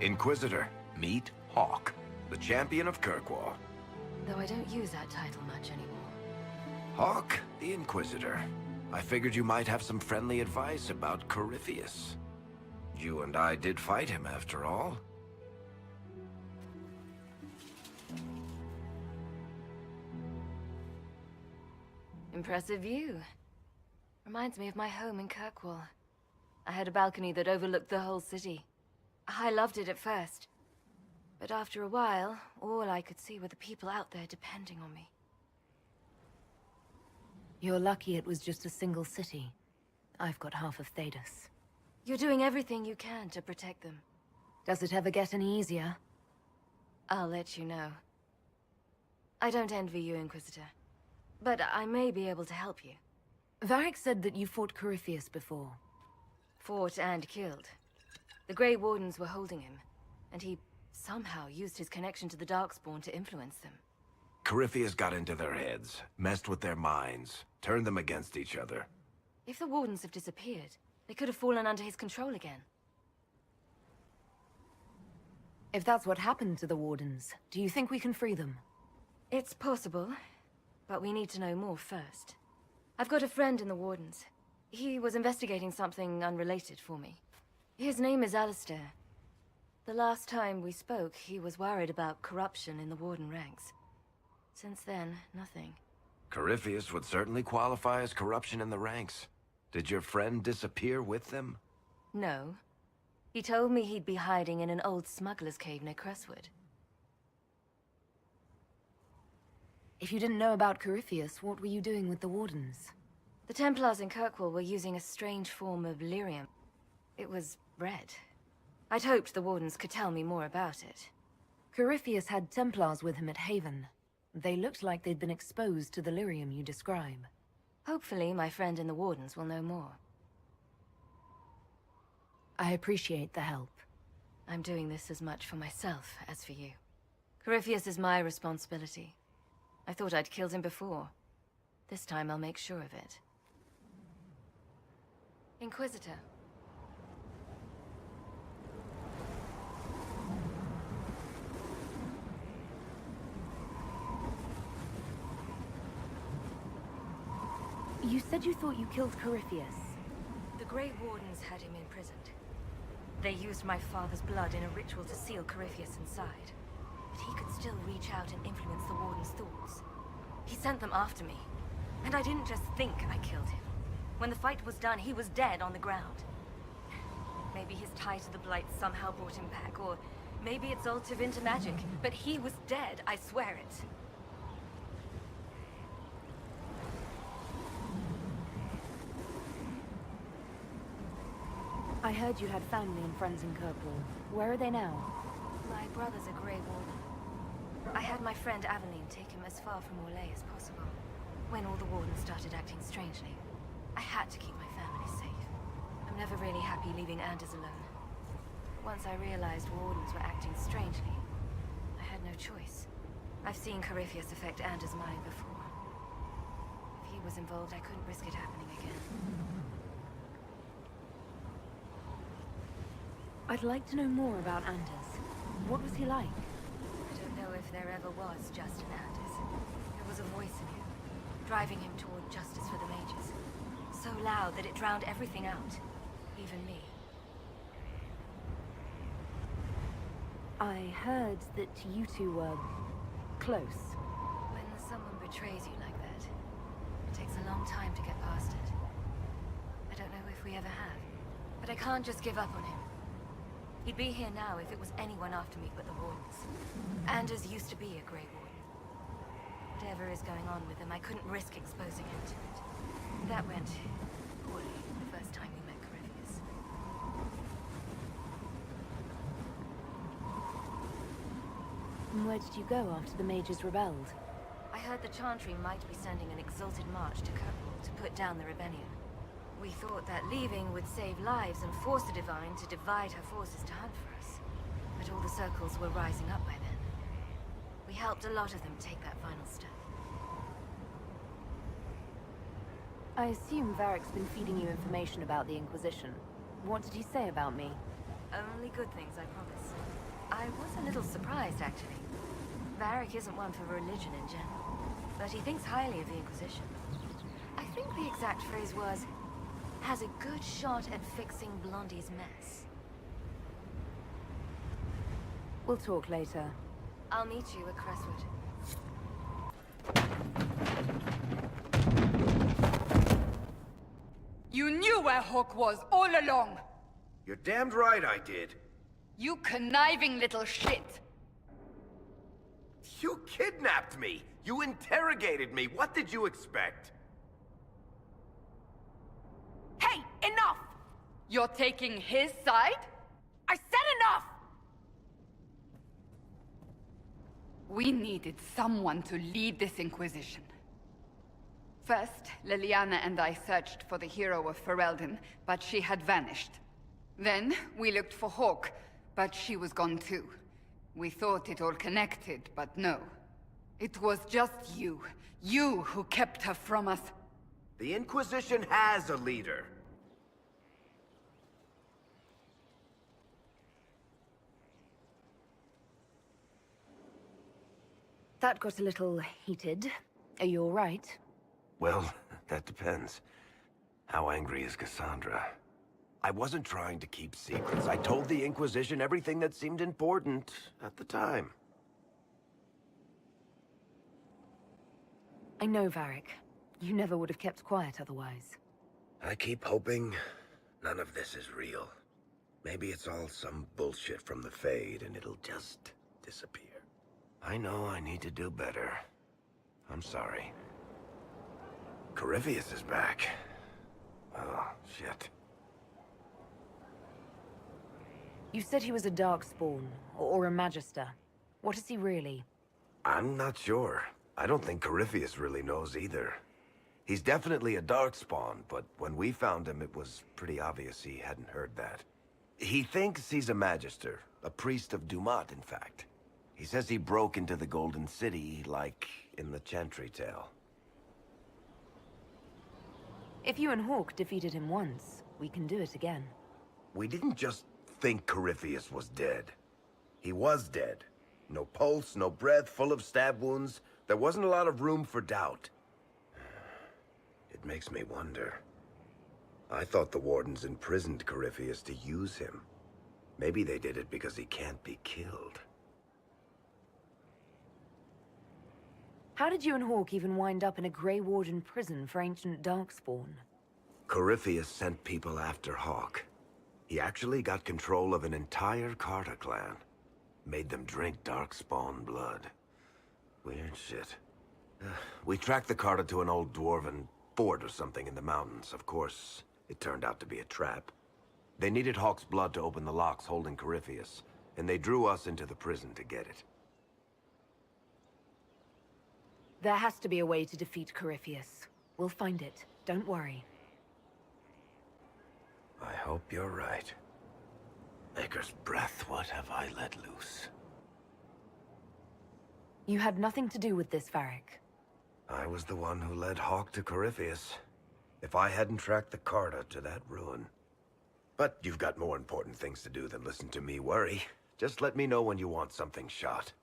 Inquisitor, meet Hawk, the champion of Kirkwall. Though I don't use that title much anymore. Hawk, the Inquisitor. I figured you might have some friendly advice about Corypheus. You and I did fight him, after all. Impressive view. Reminds me of my home in Kirkwall. I had a balcony that overlooked the whole city. I loved it at first. But after a while, all I could see were the people out there depending on me. You're lucky it was just a single city. I've got half of Thedas. You're doing everything you can to protect them. Does it ever get any easier? I'll let you know. I don't envy you, Inquisitor. But I may be able to help you. Varric said that you fought Corypheus before. Fought and killed. The Grey Wardens were holding him, and he somehow used his connection to the Darkspawn to influence them. Corypheus got into their heads, messed with their minds, turned them against each other. If the Wardens have disappeared, they could have fallen under his control again. If that's what happened to the Wardens, do you think we can free them? It's possible, but we need to know more first. I've got a friend in the Wardens. He was investigating something unrelated for me. His name is Alistair. The last time we spoke, he was worried about corruption in the Warden ranks. Since then, nothing. Corypheus would certainly qualify as corruption in the ranks. Did your friend disappear with them? No. He told me he'd be hiding in an old smuggler's cave near Crestwood. If you didn't know about Corypheus, what were you doing with the Wardens? The Templars in Kirkwall were using a strange form of lyrium. It was red. I'd hoped the Wardens could tell me more about it. Corypheus had Templars with him at Haven. They looked like they'd been exposed to the lyrium you describe. Hopefully, my friend in the Wardens will know more. I appreciate the help. I'm doing this as much for myself as for you. Corypheus is my responsibility. I thought I'd killed him before. This time I'll make sure of it. Inquisitor. You said you thought you killed Corypheus. The Grey Wardens had him imprisoned. They used my father's blood in a ritual to seal Corypheus inside. But he could still reach out and influence the Warden's thoughts. He sent them after me. And I didn't just think I killed him. When the fight was done, he was dead on the ground. Maybe his tie to the Blight somehow brought him back, or maybe it's all Tevinter magic, but he was dead, I swear it. I heard you had family and friends in Kirkwall. Where are they now? My brother's a Grey Warden. I had my friend Aveline take him as far from Orlais as possible. When all the Wardens started acting strangely, I had to keep my family safe. I'm never really happy leaving Anders alone. Once I realized Wardens were acting strangely, I had no choice. I've seen Corypheus affect Anders' mind before. If he was involved, I couldn't risk it happening again. I'd like to know more about Anders. What was he like? I don't know if there ever was just an Anders. There was a voice in him, driving him toward justice for the mages. So loud that it drowned everything out, even me. I heard that you two were close. When someone betrays you like that, it takes a long time to get past it. I don't know if we ever have, but I can't just give up on him. He'd be here now if it was anyone after me but the Wardens. Anders used to be a Grey Warden. Whatever is going on with him, I couldn't risk exposing him to it. That went poorly the first time we met Corypheus. And where did you go after the mages rebelled? I heard the Chantry might be sending an exalted march to Kirkwall to put down the rebellion. We thought that leaving would save lives and force the Divine to divide her forces to hunt for us. But all the circles were rising up by then. We helped a lot of them take that final step. I assume Varric's been feeding you information about the Inquisition. What did he say about me? Only good things, I promise. I was a little surprised, actually. Varric isn't one for religion in general, but he thinks highly of the Inquisition. I think the exact phrase was, has a good shot at fixing Blondie's mess. We'll talk later. I'll meet you at Crestwood. You knew where Hawk was all along! You're damned right I did. You conniving little shit! You kidnapped me! You interrogated me! What did you expect? Hey, enough! You're taking his side? I said enough! We needed someone to lead this Inquisition. First, Liliana and I searched for the hero of Ferelden, but she had vanished. Then, we looked for Hawk, but she was gone too. We thought it all connected, but no. It was just you. You who kept her from us. The Inquisition has a leader. That got a little heated. Are you all right? Well, that depends. How angry is Cassandra? I wasn't trying to keep secrets. I told the Inquisition everything that seemed important at the time. I know, Varric. You never would have kept quiet otherwise. I keep hoping none of this is real. Maybe it's all some bullshit from the Fade and it'll just disappear. I know I need to do better. I'm sorry. Corypheus is back. Oh, shit. You said he was a Darkspawn, or a Magister. What is he really? I'm not sure. I don't think Corypheus really knows either. He's definitely a Darkspawn, but when we found him, it was pretty obvious he hadn't heard that. He thinks he's a Magister, a priest of Dumat, in fact. He says he broke into the Golden City, like in the Chantry tale. If you and Hawk defeated him once, we can do it again. We didn't just think Corypheus was dead. He was dead. No pulse, no breath, full of stab wounds. There wasn't a lot of room for doubt. It makes me wonder. I thought the Wardens imprisoned Corypheus to use him. Maybe they did it because he can't be killed. How did you and Hawk even wind up in a Grey Warden prison for ancient Darkspawn? Corypheus sent people after Hawk. He actually got control of an entire Carter clan. Made them drink Darkspawn blood. Weird shit. We tracked the Carter to an old dwarven fort or something in the mountains. Of course, it turned out to be a trap. They needed Hawk's blood to open the locks holding Corypheus, and they drew us into the prison to get it. There has to be a way to defeat Corypheus. We'll find it. Don't worry. I hope you're right. Maker's breath, what have I let loose? You had nothing to do with this, Varric. I was the one who led Hawk to Corypheus. If I hadn't tracked the Carter to that ruin. But you've got more important things to do than listen to me worry. Just let me know when you want something shot.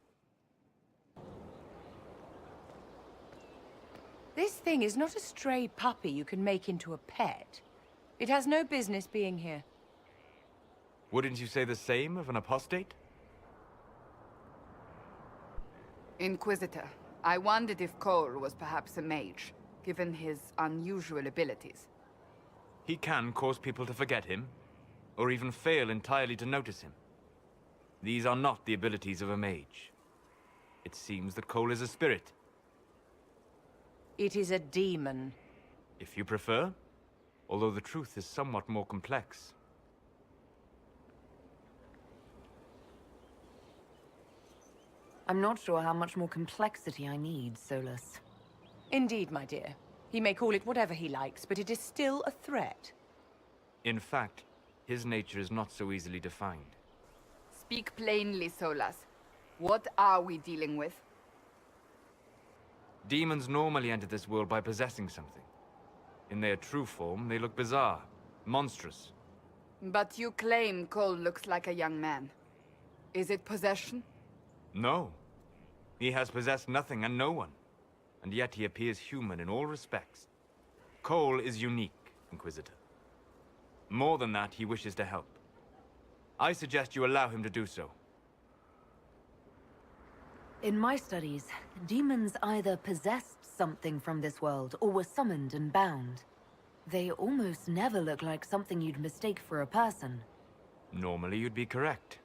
This thing is not a stray puppy you can make into a pet. It has no business being here. Wouldn't you say the same of an apostate? Inquisitor, I wondered if Cole was perhaps a mage, given his unusual abilities. He can cause people to forget him, or even fail entirely to notice him. These are not the abilities of a mage. It seems that Cole is a spirit. It is a demon. If you prefer, although the truth is somewhat more complex. I'm not sure how much more complexity I need, Solus. Indeed, my dear. He may call it whatever he likes, but it is still a threat. In fact, his nature is not so easily defined. Speak plainly, Solas. What are we dealing with? Demons normally enter this world by possessing something. In their true form, they look bizarre, monstrous. But you claim Cole looks like a young man. Is it possession? No. He has possessed nothing and no one. And yet he appears human in all respects. Cole is unique, Inquisitor. More than that, he wishes to help. I suggest you allow him to do so. In my studies, demons either possessed something from this world or were summoned and bound. They almost never look like something you'd mistake for a person. Normally you'd be correct.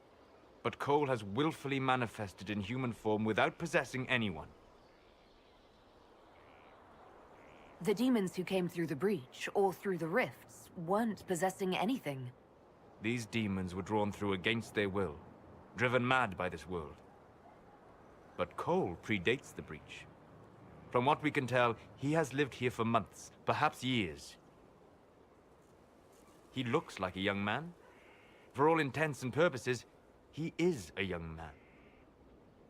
But Cole has willfully manifested in human form without possessing anyone. The demons who came through the breach, or through the rifts, weren't possessing anything. These demons were drawn through against their will, driven mad by this world. But Cole predates the breach. From what we can tell, he has lived here for months, perhaps years. He looks like a young man. For all intents and purposes, he is a young man.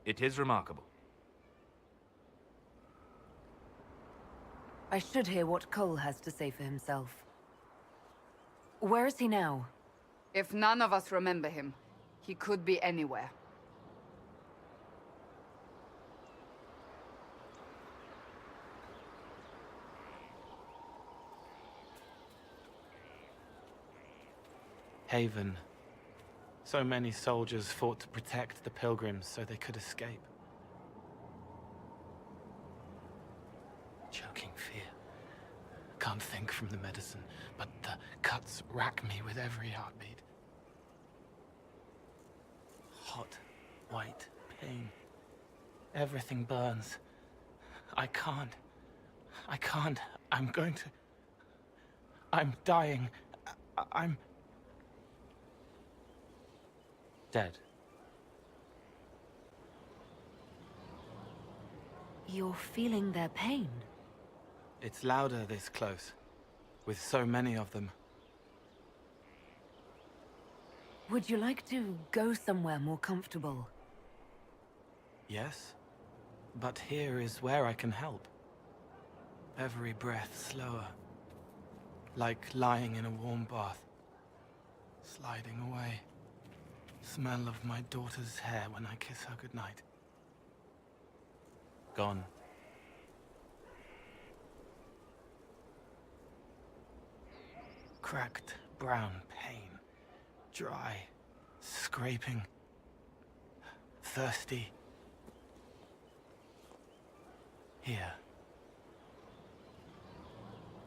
It is remarkable. I should hear what Cole has to say for himself. Where is he now? If none of us remember him, he could be anywhere. Haven. So many soldiers fought to protect the pilgrims so they could escape. Choking fear. Can't think from the medicine, but the cuts rack me with every heartbeat. Hot, white pain. Everything burns. I can't. I'm going to... I'm dying. I'm... dead. You're feeling their pain. It's louder this close, with so many of them. Would you like to go somewhere more comfortable? Yes, but here is where I can help. Every breath slower, like lying in a warm bath, sliding away. Smell of my daughter's hair when I kiss her goodnight. Gone. Cracked brown pain. Dry. Scraping. Thirsty. Here.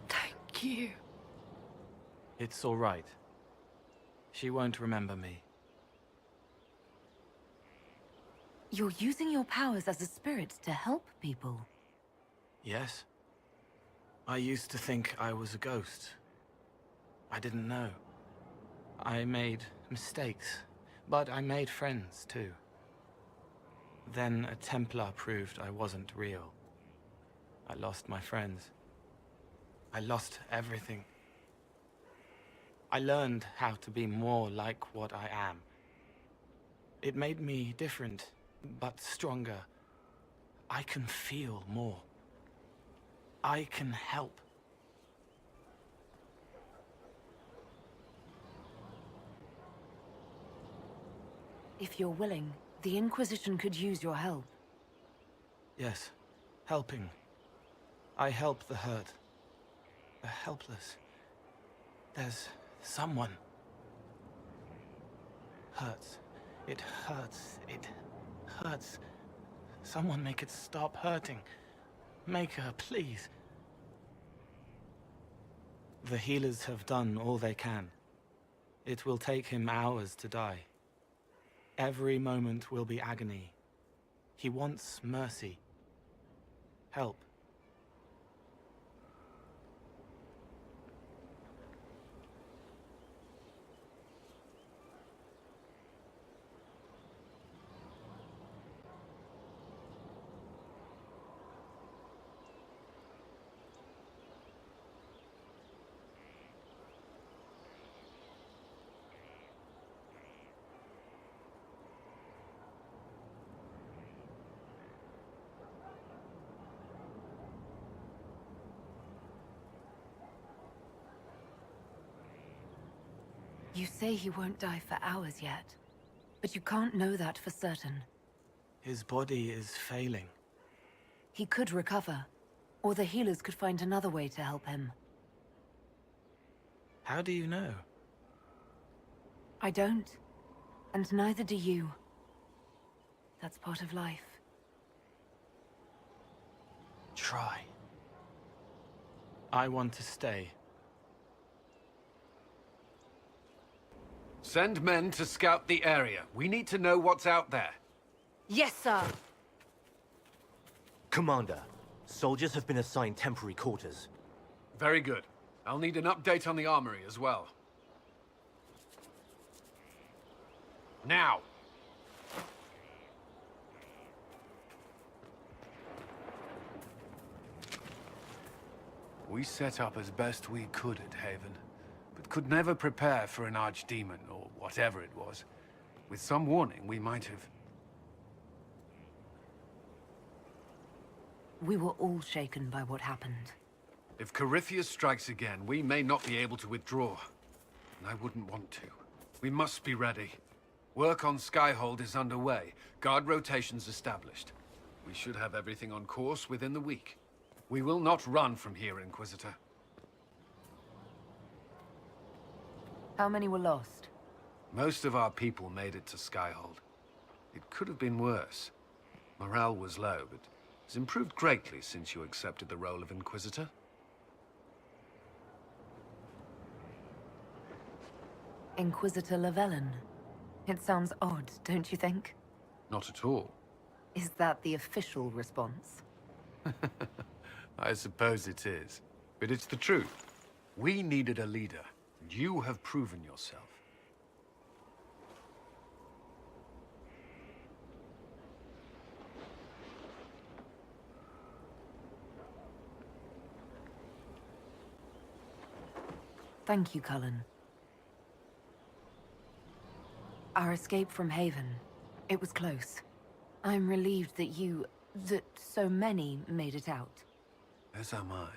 Thank you. It's all right. She won't remember me. You're using your powers as a spirit to help people. Yes? I used to think I was a ghost. I didn't know. I made mistakes, but I made friends too. Then a Templar proved I wasn't real. I lost my friends. I lost everything. I learned how to be more like what I am. It made me different, but stronger. I can feel more. I can help. If you're willing, the Inquisition could use your help. Yes, helping. I help the hurt. The helpless. There's someone. Hurts. It hurts. It hurts. Someone make it stop hurting. Make her, please. The healers have done all they can. It will take him hours to die. Every moment will be agony. He wants mercy. Help. You say he won't die for hours yet. But you can't know that for certain. His body is failing. He could recover, or the healers could find another way to help him. How do you know? I don't, and neither do you. That's part of life. Try. I want to stay. Send men to scout the area. We need to know what's out there. Yes, sir. Commander, soldiers have been assigned temporary quarters. Very good. I'll need an update on the armory as well. Now! We set up as best we could at Haven, but could never prepare for an archdemon, or whatever it was. With some warning, we might have... We were all shaken by what happened. If Corypheus strikes again, we may not be able to withdraw. And I wouldn't want to. We must be ready. Work on Skyhold is underway. Guard rotations established. We should have everything on course within the week. We will not run from here, Inquisitor. How many were lost? Most of our people made it to Skyhold. It could have been worse. Morale was low, but it's improved greatly since you accepted the role of Inquisitor. Inquisitor Llewellyn. It sounds odd, don't you think? Not at all. Is that the official response? I suppose it is. But it's the truth. We needed a leader, and you have proven yourself. Thank you, Cullen. Our escape from Haven, it was close. I'm relieved that so many made it out. As am I.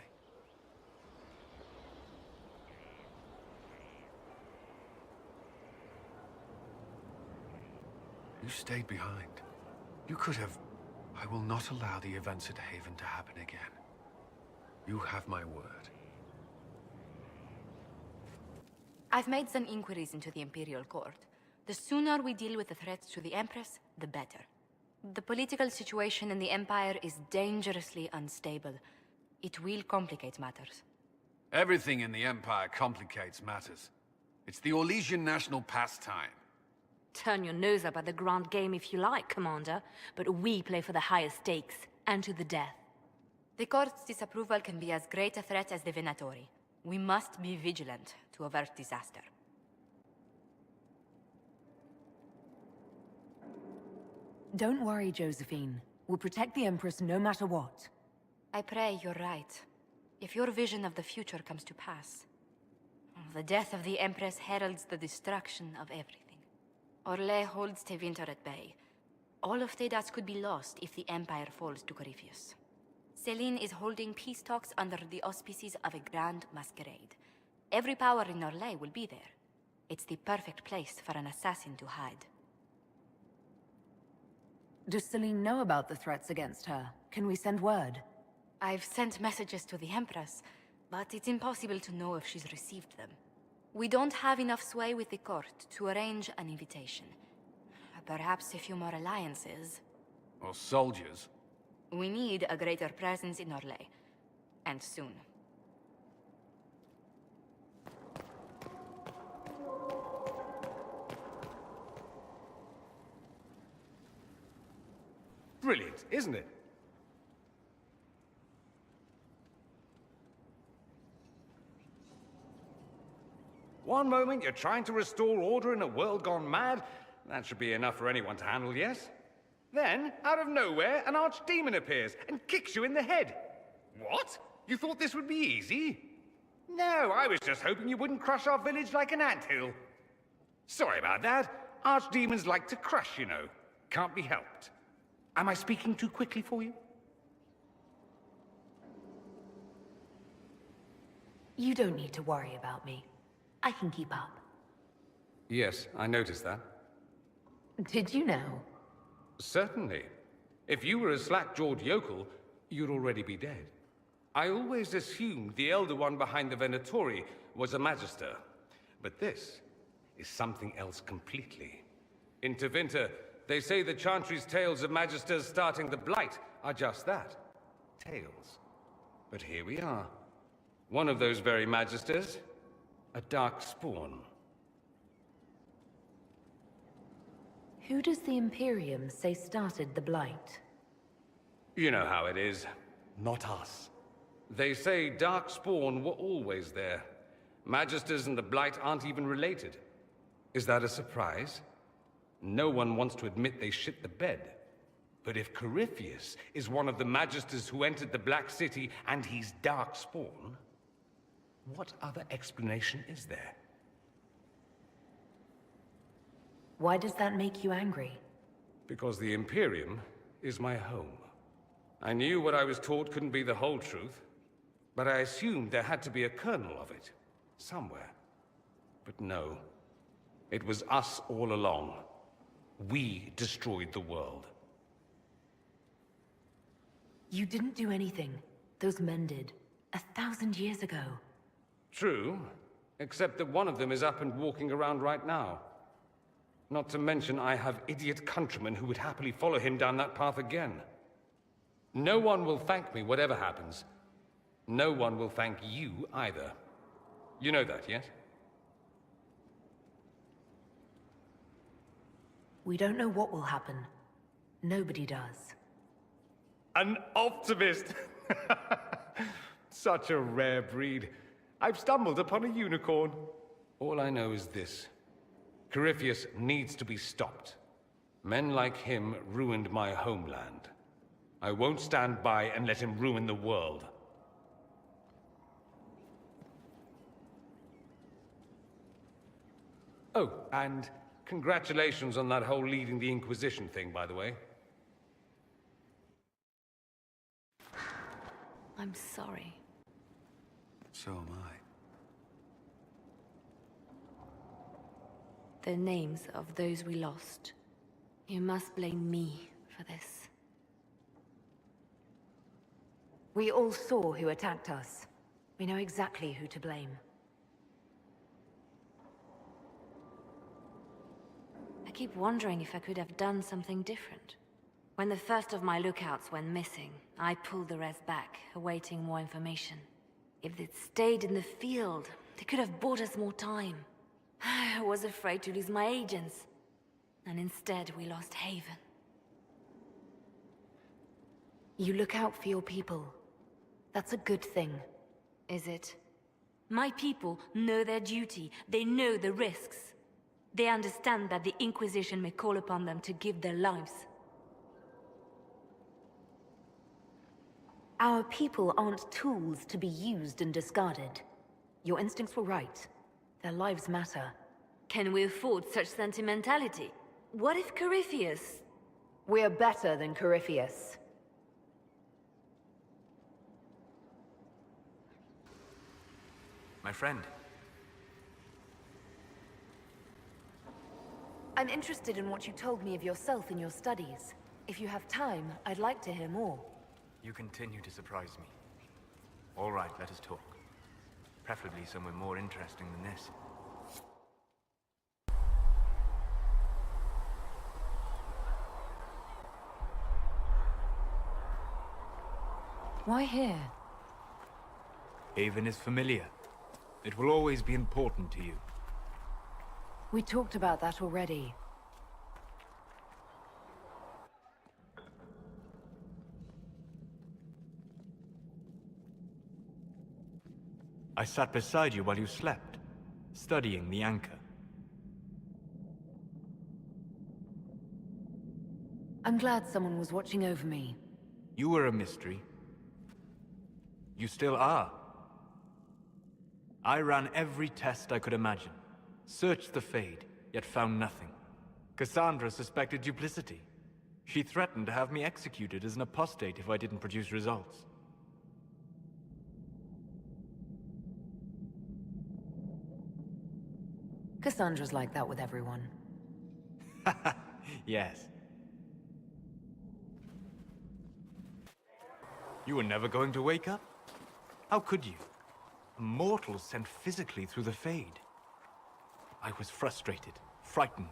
You stayed behind. You could have... I will not allow the events at Haven to happen again. You have my word. I've made some inquiries into the Imperial Court. The sooner we deal with the threats to the Empress, the better. The political situation in the Empire is dangerously unstable. It will complicate matters. Everything in the Empire complicates matters. It's the Orlesian national pastime. Turn your nose up at the grand game if you like, Commander, but we play for the highest stakes, and to the death. The Court's disapproval can be as great a threat as the Venatori. We must be vigilant to avert disaster. Don't worry, Josephine. We'll protect the Empress no matter what. I pray you're right. If your vision of the future comes to pass. The death of the Empress heralds the destruction of everything. Orlais holds Tevinter at bay. All of Tedas could be lost if the Empire falls to Corypheus. Selene is holding peace talks under the auspices of a grand masquerade. Every power in Orlais will be there. It's the perfect place for an assassin to hide. Does Selene know about the threats against her? Can we send word? I've sent messages to the Empress, but it's impossible to know if she's received them. We don't have enough sway with the court to arrange an invitation. Perhaps a few more alliances. Or soldiers. We need a greater presence in Orlais. And soon. Brilliant, isn't it? One moment you're trying to restore order in a world gone mad. That should be enough for anyone to handle, yes? Then, out of nowhere, an archdemon appears and kicks you in the head. What? You thought this would be easy? No, I was just hoping you wouldn't crush our village like an anthill. Sorry about that. Archdemons like to crush, you know. Can't be helped. Am I speaking too quickly for you? You don't need to worry about me. I can keep up. Yes, I noticed that. Did you now? Certainly. If you were a slack-jawed yokel, you'd already be dead. I always assumed the Elder One behind the Venatori was a Magister. But this is something else completely. In Tevinter, they say the Chantry's tales of Magisters starting the Blight are just that. Tales. But here we are. One of those very Magisters. A dark spawn. Who does the Imperium say started the Blight? You know how it is. Not us. They say Darkspawn were always there. Magisters and the Blight aren't even related. Is that a surprise? No one wants to admit they shit the bed. But if Corypheus is one of the Magisters who entered the Black City and he's Darkspawn, what other explanation is there? Why does that make you angry? Because the Imperium is my home. I knew what I was taught couldn't be the whole truth, but I assumed there had to be a kernel of it, somewhere. But no, it was us all along. We destroyed the world. You didn't do anything. Those men did. 1,000 years ago. True, except that one of them is up and walking around right now. Not to mention I have idiot countrymen who would happily follow him down that path again. No one will thank me, whatever happens. No one will thank you either. You know that, yes? We don't know what will happen. Nobody does. An optimist! Such a rare breed. I've stumbled upon a unicorn. All I know is this. Corypheus needs to be stopped. Men like him ruined my homeland. I won't stand by and let him ruin the world. Oh, and congratulations on that whole leading the Inquisition thing, by the way. I'm sorry. So am I. The names of those we lost. You must blame me for this. We all saw who attacked us. We know exactly who to blame. I keep wondering if I could have done something different. When the first of my lookouts went missing, I pulled the rest back, awaiting more information. If they'd stayed in the field, they could have bought us more time. I was afraid to lose my agents. And instead, we lost Haven. You look out for your people. That's a good thing. Is it? My people know their duty. They know the risks. They understand that the Inquisition may call upon them to give their lives. Our people aren't tools to be used and discarded. Your instincts were right. Their lives matter. Can we afford such sentimentality? What if Corypheus... We're better than Corypheus. My friend. I'm interested in what you told me of yourself in your studies. If you have time, I'd like to hear more. You continue to surprise me. All right, let us talk. Preferably somewhere more interesting than this. Why here? Haven is familiar. It will always be important to you. We talked about that already. I sat beside you while you slept, studying the anchor. I'm glad someone was watching over me. You were a mystery. You still are. I ran every test I could imagine. Searched the Fade, yet found nothing. Cassandra suspected duplicity. She threatened to have me executed as an apostate if I didn't produce results. Cassandra's like that with everyone. Yes. You were never going to wake up? How could you? A mortal sent physically through the Fade. I was frustrated, frightened.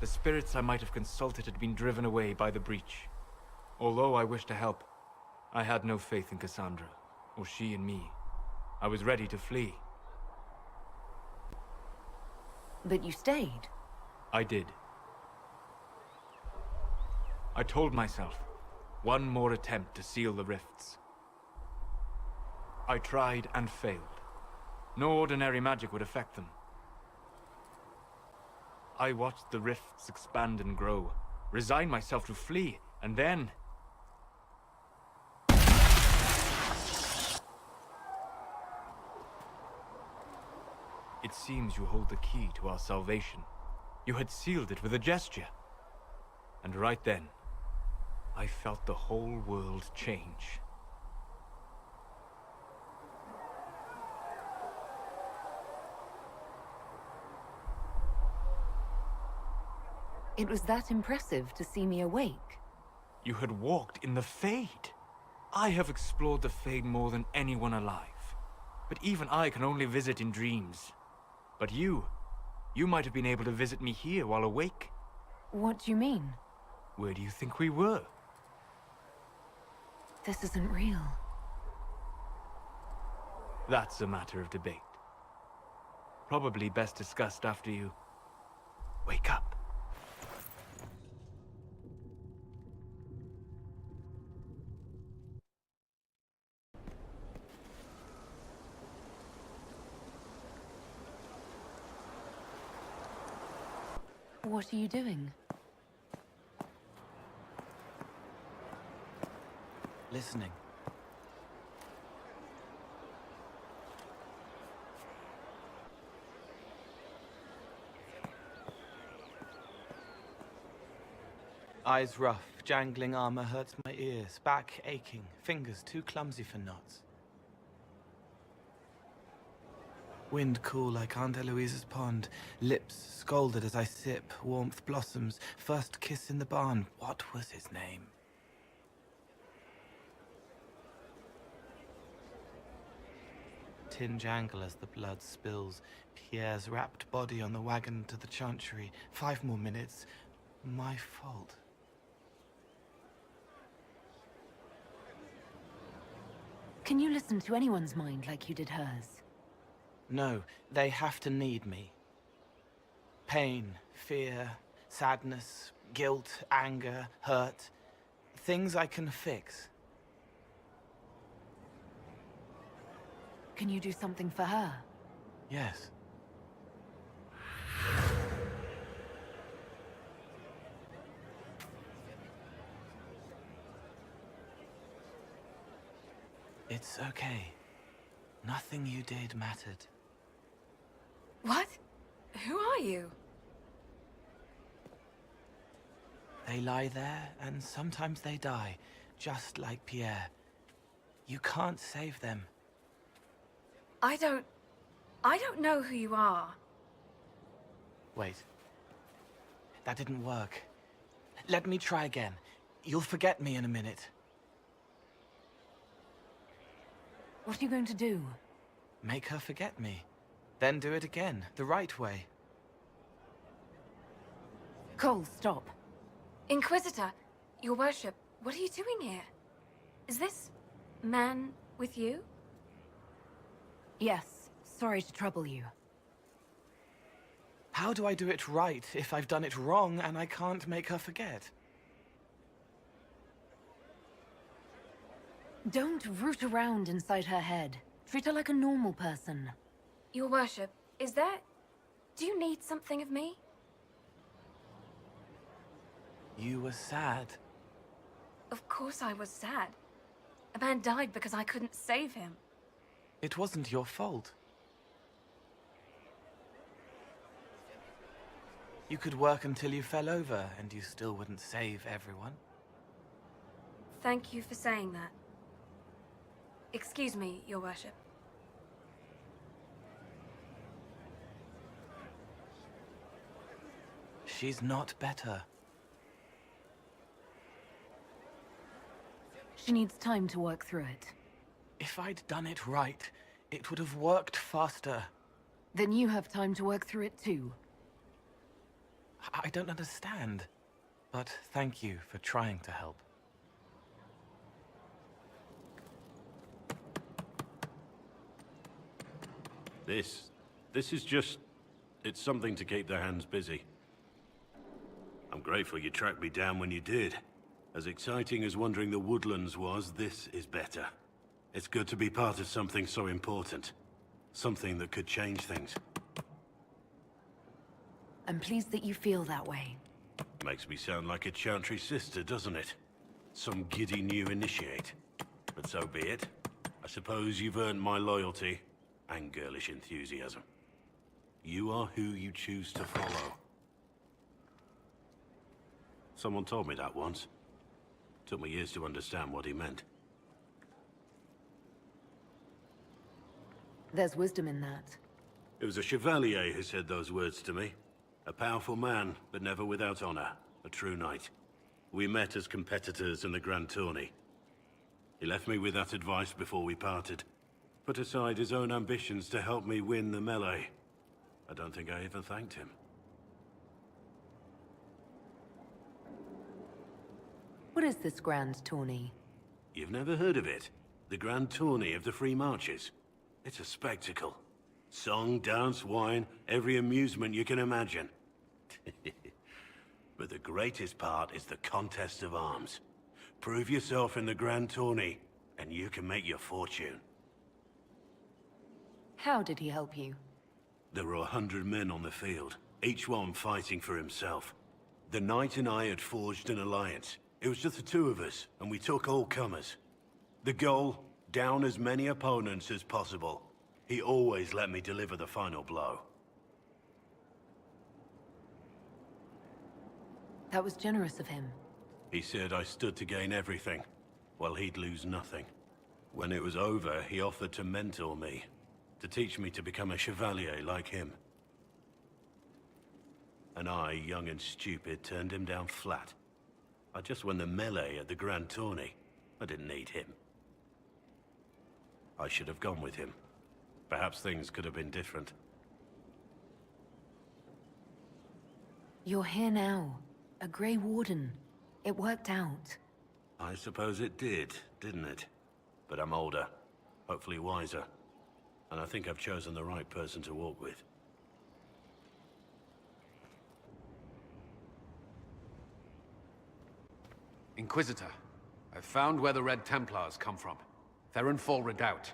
The spirits I might have consulted had been driven away by the breach. Although I wished to help, I had no faith in Cassandra, or she in me. I was ready to flee. But you stayed. I did. I told myself, one more attempt to seal the rifts. I tried and failed. No ordinary magic would affect them. I watched the rifts expand and grow, resigned myself to flee, and then... It seems you hold the key to our salvation. You had sealed it with a gesture. And right then, I felt the whole world change. It was that impressive to see me awake. You had walked in the Fade. I have explored the Fade more than anyone alive. But even I can only visit in dreams. But you might have been able to visit me here while awake. What do you mean? Where do you think we were? This isn't real. That's a matter of debate. Probably best discussed after you wake up. What are you doing? Listening. Eyes rough, jangling armor hurts my ears, back aching, fingers too clumsy for knots. Wind cool like Aunt Eloise's pond, lips scalded as I sip, warmth blossoms, first kiss in the barn, what was his name? Tin jangle as the blood spills, Pierre's wrapped body on the wagon to the chantry, 5 more minutes, my fault. Can you listen to anyone's mind like you did hers? No, they have to need me. Pain, fear, sadness, guilt, anger, hurt. Things I can fix. Can you do something for her? Yes. It's okay. Nothing you did mattered. What? Who are you? They lie there, and sometimes they die, just like Pierre. You can't save them. I don't know who you are. Wait. That didn't work. Let me try again. You'll forget me in a minute. What are you going to do? Make her forget me. Then do it again, the right way. Cole, stop. Inquisitor, your worship, what are you doing here? Is this man with you? Yes, sorry to trouble you. How do I do it right if I've done it wrong and I can't make her forget? Don't root around inside her head. Treat her like a normal person. Your worship, is there... Do you need something of me? You were sad. Of course I was sad. A man died because I couldn't save him. It wasn't your fault. You could work until you fell over, and you still wouldn't save everyone. Thank you for saying that. Excuse me, your worship. She's not better. She needs time to work through it. If I'd done it right, it would have worked faster. Then you have time to work through it too. I don't understand. But thank you for trying to help. This is just... it's something to keep their hands busy. I'm grateful you tracked me down when you did. As exciting as wandering the woodlands was, this is better. It's good to be part of something so important. Something that could change things. I'm pleased that you feel that way. Makes me sound like a Chantry sister, doesn't it? Some giddy new initiate. But so be it. I suppose you've earned my loyalty and girlish enthusiasm. You are who you choose to follow. Someone told me that once. Took me years to understand what he meant. There's wisdom in that. It was a chevalier who said those words to me. A powerful man, but never without honor. A true knight. We met as competitors in the Grand Tourney. He left me with that advice before we parted. Put aside his own ambitions to help me win the melee. I don't think I even thanked him. What is this grand tourney? You've never heard of it? The Grand Tourney of the Free Marches. It's a spectacle. Song, dance, wine, every amusement you can imagine. But the greatest part is the contest of arms. Prove yourself in the Grand Tourney, and you can make your fortune. How did he help you? There were 100 men on the field, each one fighting for himself. The knight and I had forged an alliance. It was just the two of us, and we took all comers. The goal, down as many opponents as possible. He always let me deliver the final blow. That was generous of him. He said I stood to gain everything, while he'd lose nothing. When it was over, he offered to mentor me, to teach me to become a chevalier like him. And I, young and stupid, turned him down flat. I just won the melee at the Grand Tourney. I didn't need him. I should have gone with him. Perhaps things could have been different. You're here now. A Grey Warden. It worked out. I suppose it did, didn't it? But I'm older, hopefully wiser. And I think I've chosen the right person to walk with. Inquisitor, I've found where the Red Templars come from. Therenfall Redoubt.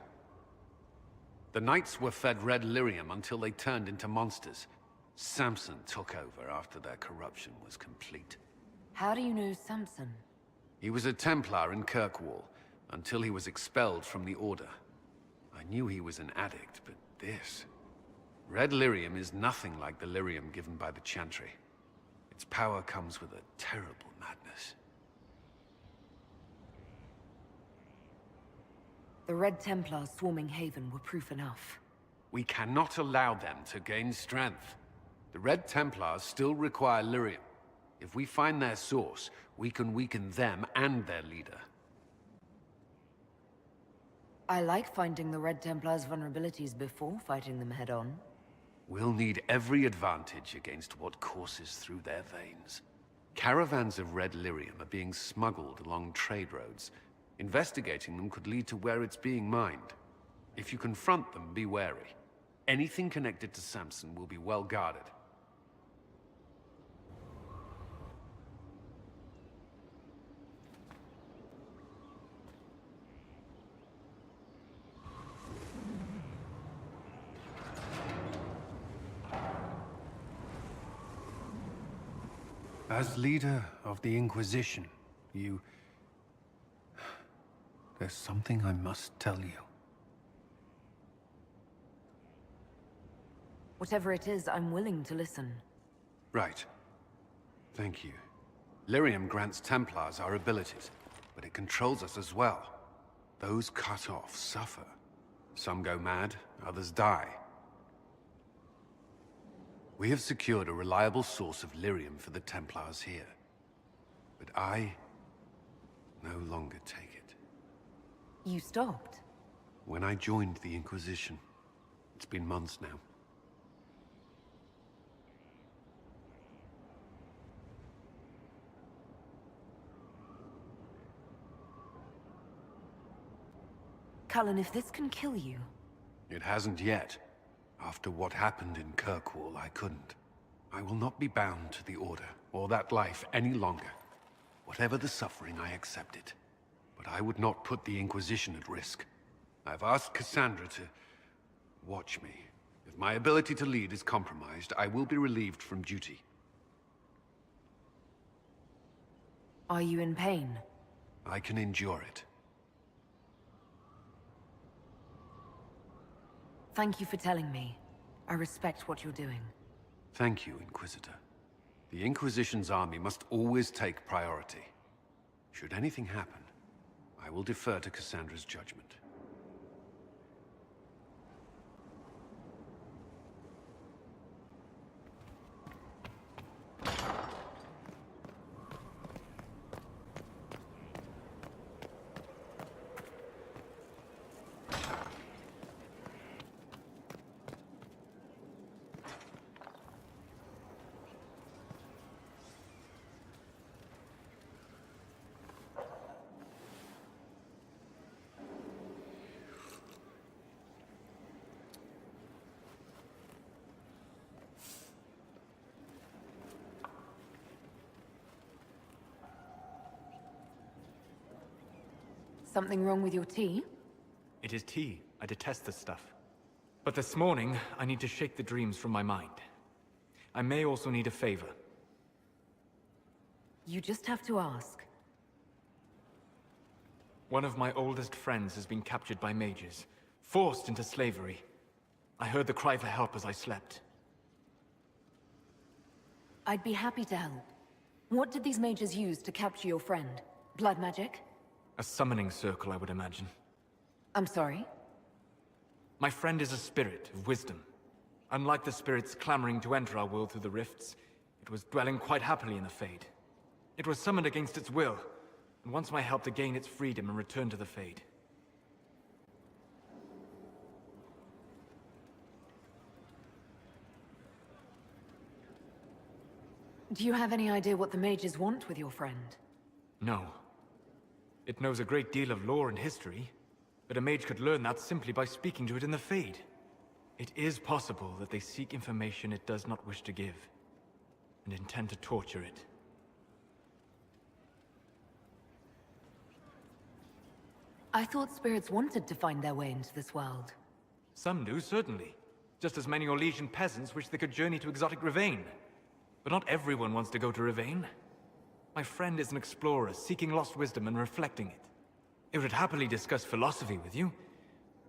The Knights were fed red lyrium until they turned into monsters. Samson took over after their corruption was complete. How do you know Samson? He was a Templar in Kirkwall, until he was expelled from the Order. I knew he was an addict, but this... Red lyrium is nothing like the lyrium given by the Chantry. Its power comes with a terrible madness. The Red Templars swarming Haven were proof enough. We cannot allow them to gain strength. The Red Templars still require lyrium. If we find their source, we can weaken them and their leader. I like finding the Red Templars' vulnerabilities before fighting them head-on. We'll need every advantage against what courses through their veins. Caravans of red lyrium are being smuggled along trade roads. Investigating them could lead to where it's being mined. If you confront them, be wary. Anything connected to Samson will be well guarded. As leader of the Inquisition, there's something I must tell you. Whatever it is, I'm willing to listen. Right. Thank you. Lyrium grants Templars our abilities, but it controls us as well. Those cut off suffer. Some go mad, others die. We have secured a reliable source of lyrium for the Templars here. But I no longer take it. You stopped? When I joined the Inquisition. It's been months now. Cullen, if this can kill you... It hasn't yet. After what happened in Kirkwall, I couldn't. I will not be bound to the Order, or that life any longer. Whatever the suffering, I accept it. But I would not put the Inquisition at risk. I've asked Cassandra to... watch me. If my ability to lead is compromised, I will be relieved from duty. Are you in pain? I can endure it. Thank you for telling me. I respect what you're doing. Thank you, Inquisitor. The Inquisition's army must always take priority. Should anything happen, I will defer to Cassandra's judgment. Something wrong with your tea? It is tea. I detest this stuff. But this morning, I need to shake the dreams from my mind. I may also need a favor. You just have to ask. One of my oldest friends has been captured by mages, forced into slavery. I heard the cry for help as I slept. I'd be happy to help. What did these mages use to capture your friend? Blood magic? A summoning circle, I would imagine. I'm sorry? My friend is a spirit of wisdom. Unlike the spirits clamoring to enter our world through the rifts, it was dwelling quite happily in the Fade. It was summoned against its will, and wants my help to gain its freedom and return to the Fade. Do you have any idea what the mages want with your friend? No. It knows a great deal of lore and history, but a mage could learn that simply by speaking to it in the Fade. It is possible that they seek information it does not wish to give, and intend to torture it. I thought spirits wanted to find their way into this world. Some do, certainly. Just as many Orlesian peasants wish they could journey to exotic Rivain. But not everyone wants to go to Rivain. My friend is an explorer, seeking lost wisdom and reflecting it. It would happily discuss philosophy with you,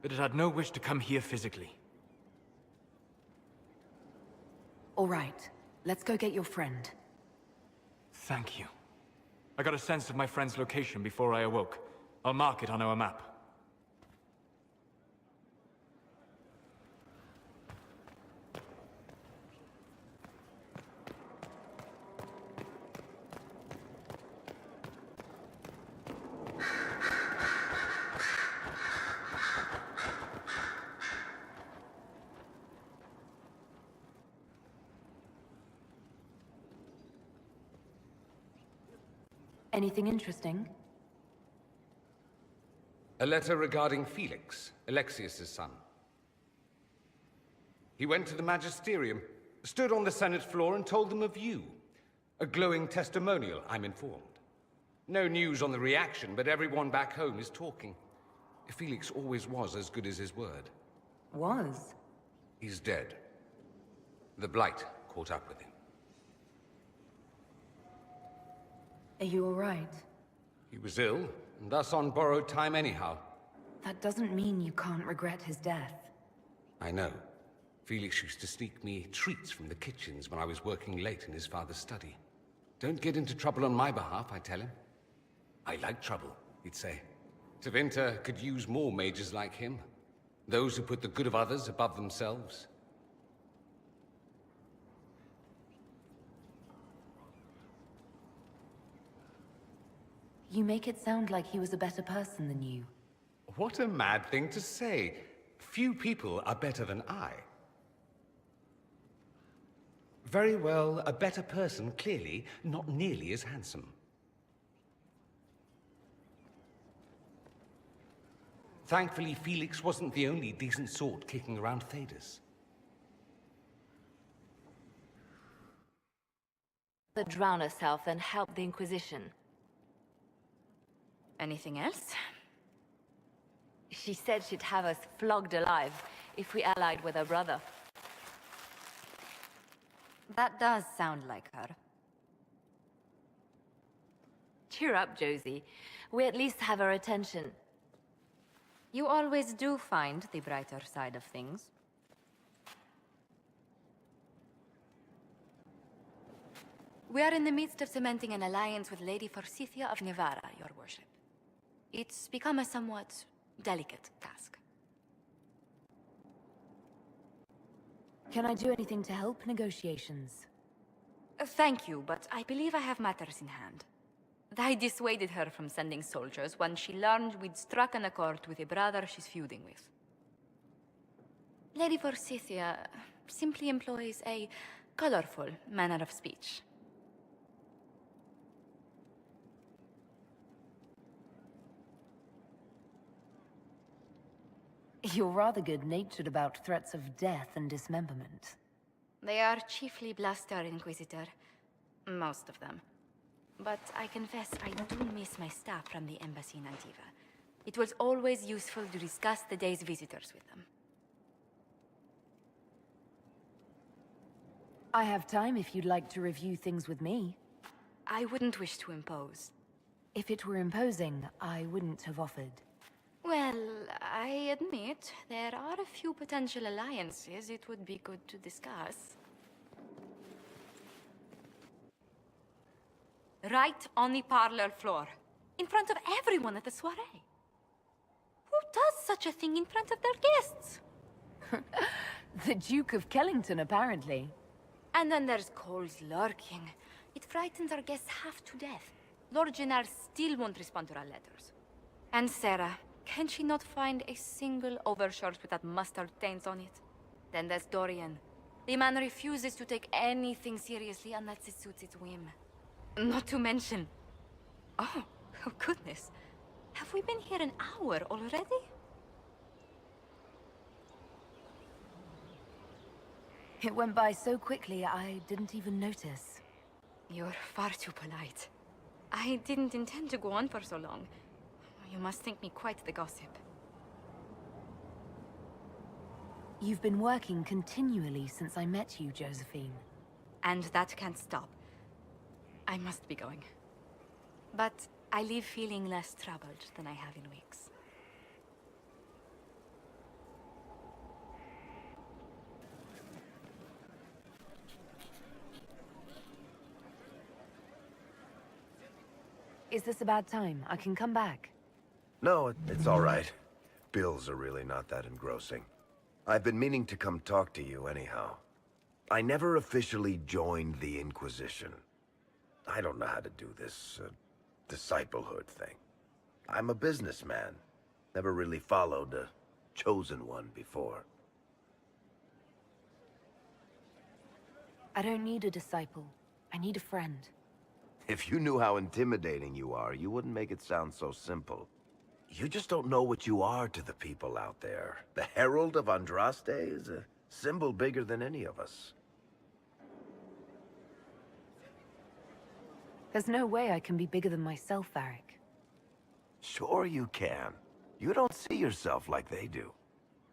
but it had no wish to come here physically. All right, let's go get your friend. Thank you. I got a sense of my friend's location before I awoke. I'll mark it on our map. Anything interesting? A letter regarding Felix, Alexius's son. He went to the Magisterium, stood on the Senate floor and told them of you. A glowing testimonial, I'm informed. No news on the reaction, but everyone back home is talking. Felix always was as good as his word. Was? He's dead. The Blight caught up with him. Are you all right? He was ill, and thus on borrowed time anyhow. That doesn't mean you can't regret his death. I know. Felix used to sneak me treats from the kitchens when I was working late in his father's study. Don't get into trouble on my behalf, I tell him. I like trouble, he'd say. Tevinter could use more mages like him. Those who put the good of others above themselves. You make it sound like he was a better person than you. What a mad thing to say. Few people are better than I. Very well, a better person, clearly, not nearly as handsome. Thankfully, Felix wasn't the only decent sort kicking around Thedas. To drown herself and help the Inquisition. Anything else? She said she'd have us flogged alive if we allied with her brother. That does sound like her. Cheer up, Josie. We at least have her attention. You always do find the brighter side of things. We are in the midst of cementing an alliance with Lady Forsythia of Nevada, your worship. It's become a somewhat delicate task. Can I do anything to help negotiations? Thank you, but I believe I have matters in hand. I dissuaded her from sending soldiers when she learned we'd struck an accord with a brother she's feuding with. Lady Forsythia simply employs a colorful manner of speech. You're rather good-natured about threats of death and dismemberment. They are chiefly bluster, Inquisitor. Most of them. But I confess I do miss my staff from the embassy in Antiva. It was always useful to discuss the day's visitors with them. I have time if you'd like to review things with me. I wouldn't wish to impose. If it were imposing, I wouldn't have offered. Well, I admit, there are a few potential alliances it would be good to discuss. Right on the parlor floor, in front of everyone at the soiree. Who does such a thing in front of their guests? The Duke of Kellington, apparently. And then there's Cole's lurking. It frightens our guests half to death. Lord Gennard still won't respond to our letters. And Sarah, can she not find a single overshirt with that mustard taint on it? Then there's Dorian. The man refuses to take anything seriously unless it suits its whim. Not to mention... Oh goodness. Have we been here an hour already? It went by so quickly, I didn't even notice. You're far too polite. I didn't intend to go on for so long. You must think me quite the gossip. You've been working continually since I met you, Josephine. And that can't stop. I must be going. But I leave feeling less troubled than I have in weeks. Is this a bad time? I can come back. No, it's all right. Bills are really not that engrossing. I've been meaning to come talk to you anyhow. I never officially joined the Inquisition. I don't know how to do this, disciplehood thing. I'm a businessman. Never really followed a chosen one before. I don't need a disciple. I need a friend. If you knew how intimidating you are, you wouldn't make it sound so simple. You just don't know what you are to the people out there. The Herald of Andraste is a symbol bigger than any of us. There's no way I can be bigger than myself, Varric. Sure you can. You don't see yourself like they do.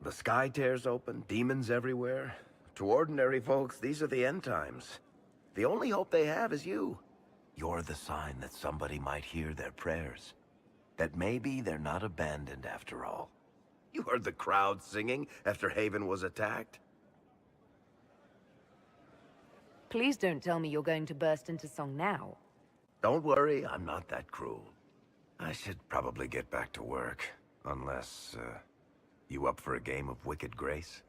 The sky tears open, demons everywhere. To ordinary folks, these are the end times. The only hope they have is you. You're the sign that somebody might hear their prayers. That maybe they're not abandoned after all. You heard the crowd singing after Haven was attacked? Please don't tell me you're going to burst into song now. Don't worry, I'm not that cruel. I should probably get back to work. Unless, you up for a game of Wicked Grace?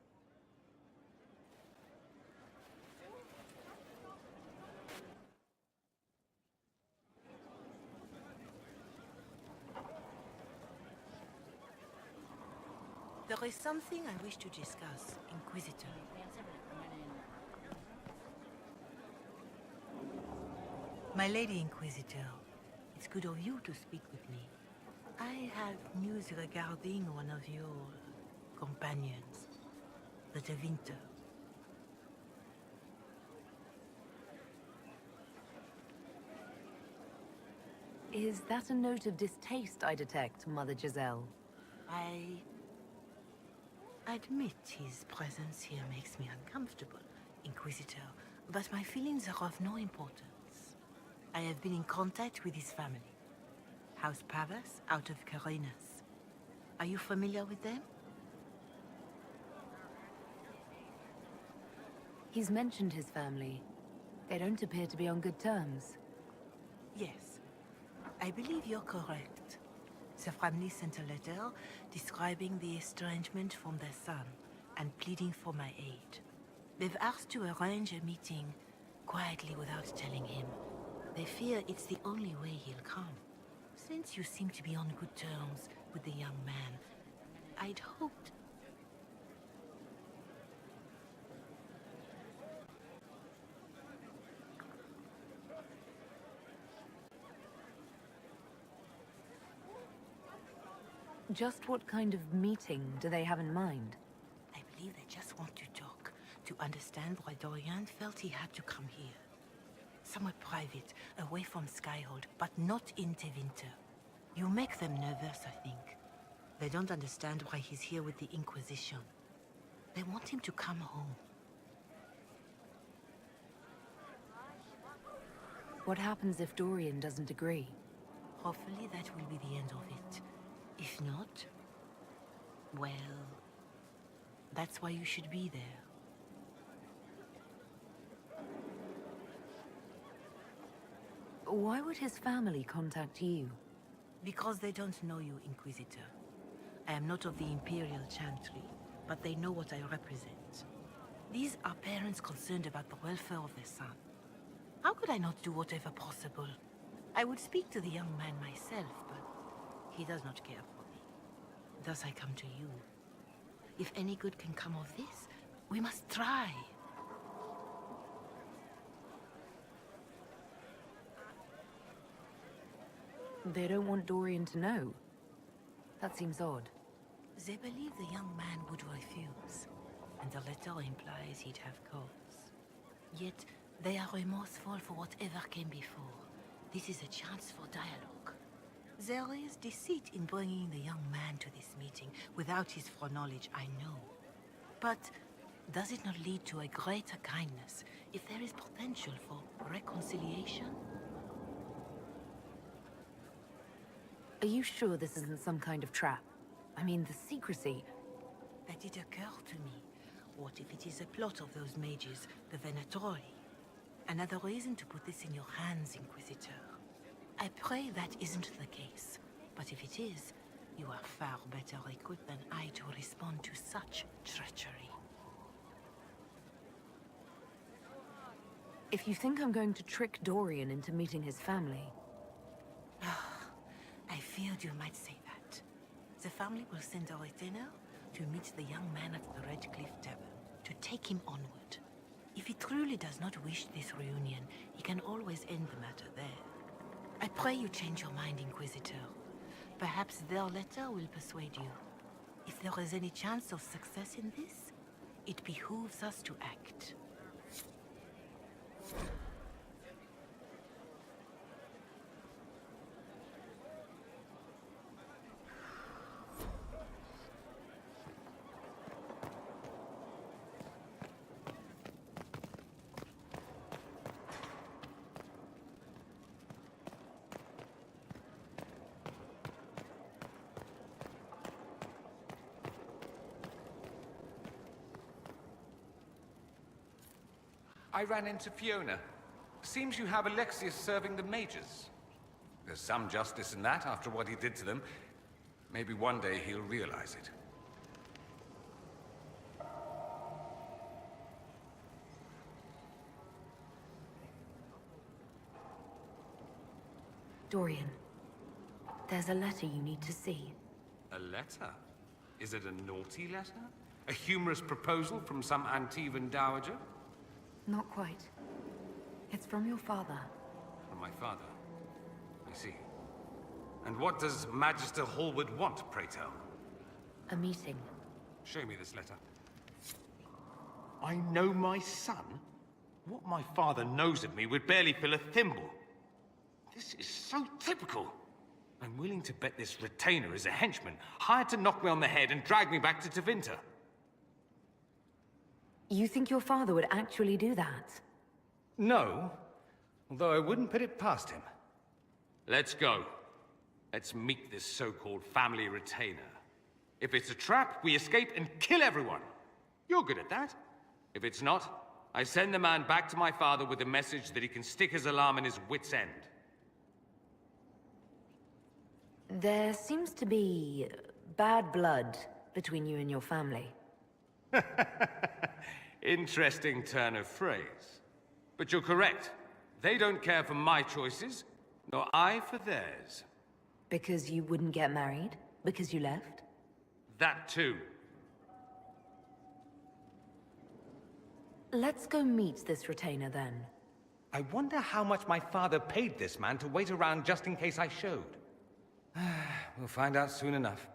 There is something I wish to discuss, Inquisitor. My Lady Inquisitor, it's good of you to speak with me. I have news regarding one of your companions, the Tevinter. Is that a note of distaste I detect, Mother Giselle? I admit his presence here makes me uncomfortable, Inquisitor, but my feelings are of no importance. I have been in contact with his family. House Pavas, out of Carinas. Are you familiar with them? He's mentioned his family. They don't appear to be on good terms. Yes. I believe you're correct. The family sent a letter describing the estrangement from their son and pleading for my aid. They've asked to arrange a meeting quietly without telling him. They fear it's the only way he'll come. Since you seem to be on good terms with the young man, I'd hoped... Just what kind of meeting do they have in mind? I believe they just want to talk, to understand why Dorian felt he had to come here. Somewhere private, away from Skyhold, but not in Tevinter. You make them nervous, I think. They don't understand why he's here with the Inquisition. They want him to come home. What happens if Dorian doesn't agree? Hopefully that will be the end of it. If not, well, that's why you should be there. Why would his family contact you? Because they don't know you, Inquisitor. I am not of the Imperial Chantry, but they know what I represent. These are parents concerned about the welfare of their son. How could I not do whatever possible? I would speak to the young man myself, but he does not care for me. Thus I come to you. If any good can come of this, we must try. They don't want Dorian to know. That seems odd. They believe the young man would refuse, and the letter implies he'd have cause. Yet, they are remorseful for whatever came before. This is a chance for dialogue. There is deceit in bringing the young man to this meeting without his foreknowledge, I know. But does it not lead to a greater kindness if there is potential for reconciliation? Are you sure this isn't some kind of trap? I mean, the secrecy... That did occur to me. What if it is a plot of those mages, the Venatori? Another reason to put this in your hands, Inquisitor. I pray that isn't the case. But if it is, you are far better equipped than I to respond to such treachery. If you think I'm going to trick Dorian into meeting his family... I feared you might say that. The family will send a retainer to meet the young man at the Red Cliff Tavern, to take him onward. If he truly does not wish this reunion, he can always end the matter there. I pray you change your mind, Inquisitor. Perhaps their letter will persuade you. If there is any chance of success in this, it behooves us to act. I ran into Fiona. Seems you have Alexius serving the mages. There's some justice in that after what he did to them. Maybe one day he'll realize it. Dorian, there's a letter you need to see. A letter? Is it a naughty letter? A humorous proposal from some Antivan dowager? Not quite. It's from your father. From my father? I see. And what does Magister Hallward want, pray tell? A meeting. Show me this letter. I know my son? What my father knows of me would barely fill a thimble. This is so typical. I'm willing to bet this retainer is a henchman, hired to knock me on the head and drag me back to Tevinter. You think your father would actually do that? No, although I wouldn't put it past him. Let's go. Let's meet this so-called family retainer. If it's a trap, we escape and kill everyone. You're good at that. If it's not, I send the man back to my father with a message that he can stick his alarm in his wit's end. There seems to be bad blood between you and your family. Interesting turn of phrase. But you're correct. They don't care for my choices, nor I for theirs. Because you wouldn't get married? Because you left? That too. Let's go meet this retainer then. I wonder how much my father paid this man to wait around just in case I showed. We'll find out soon enough.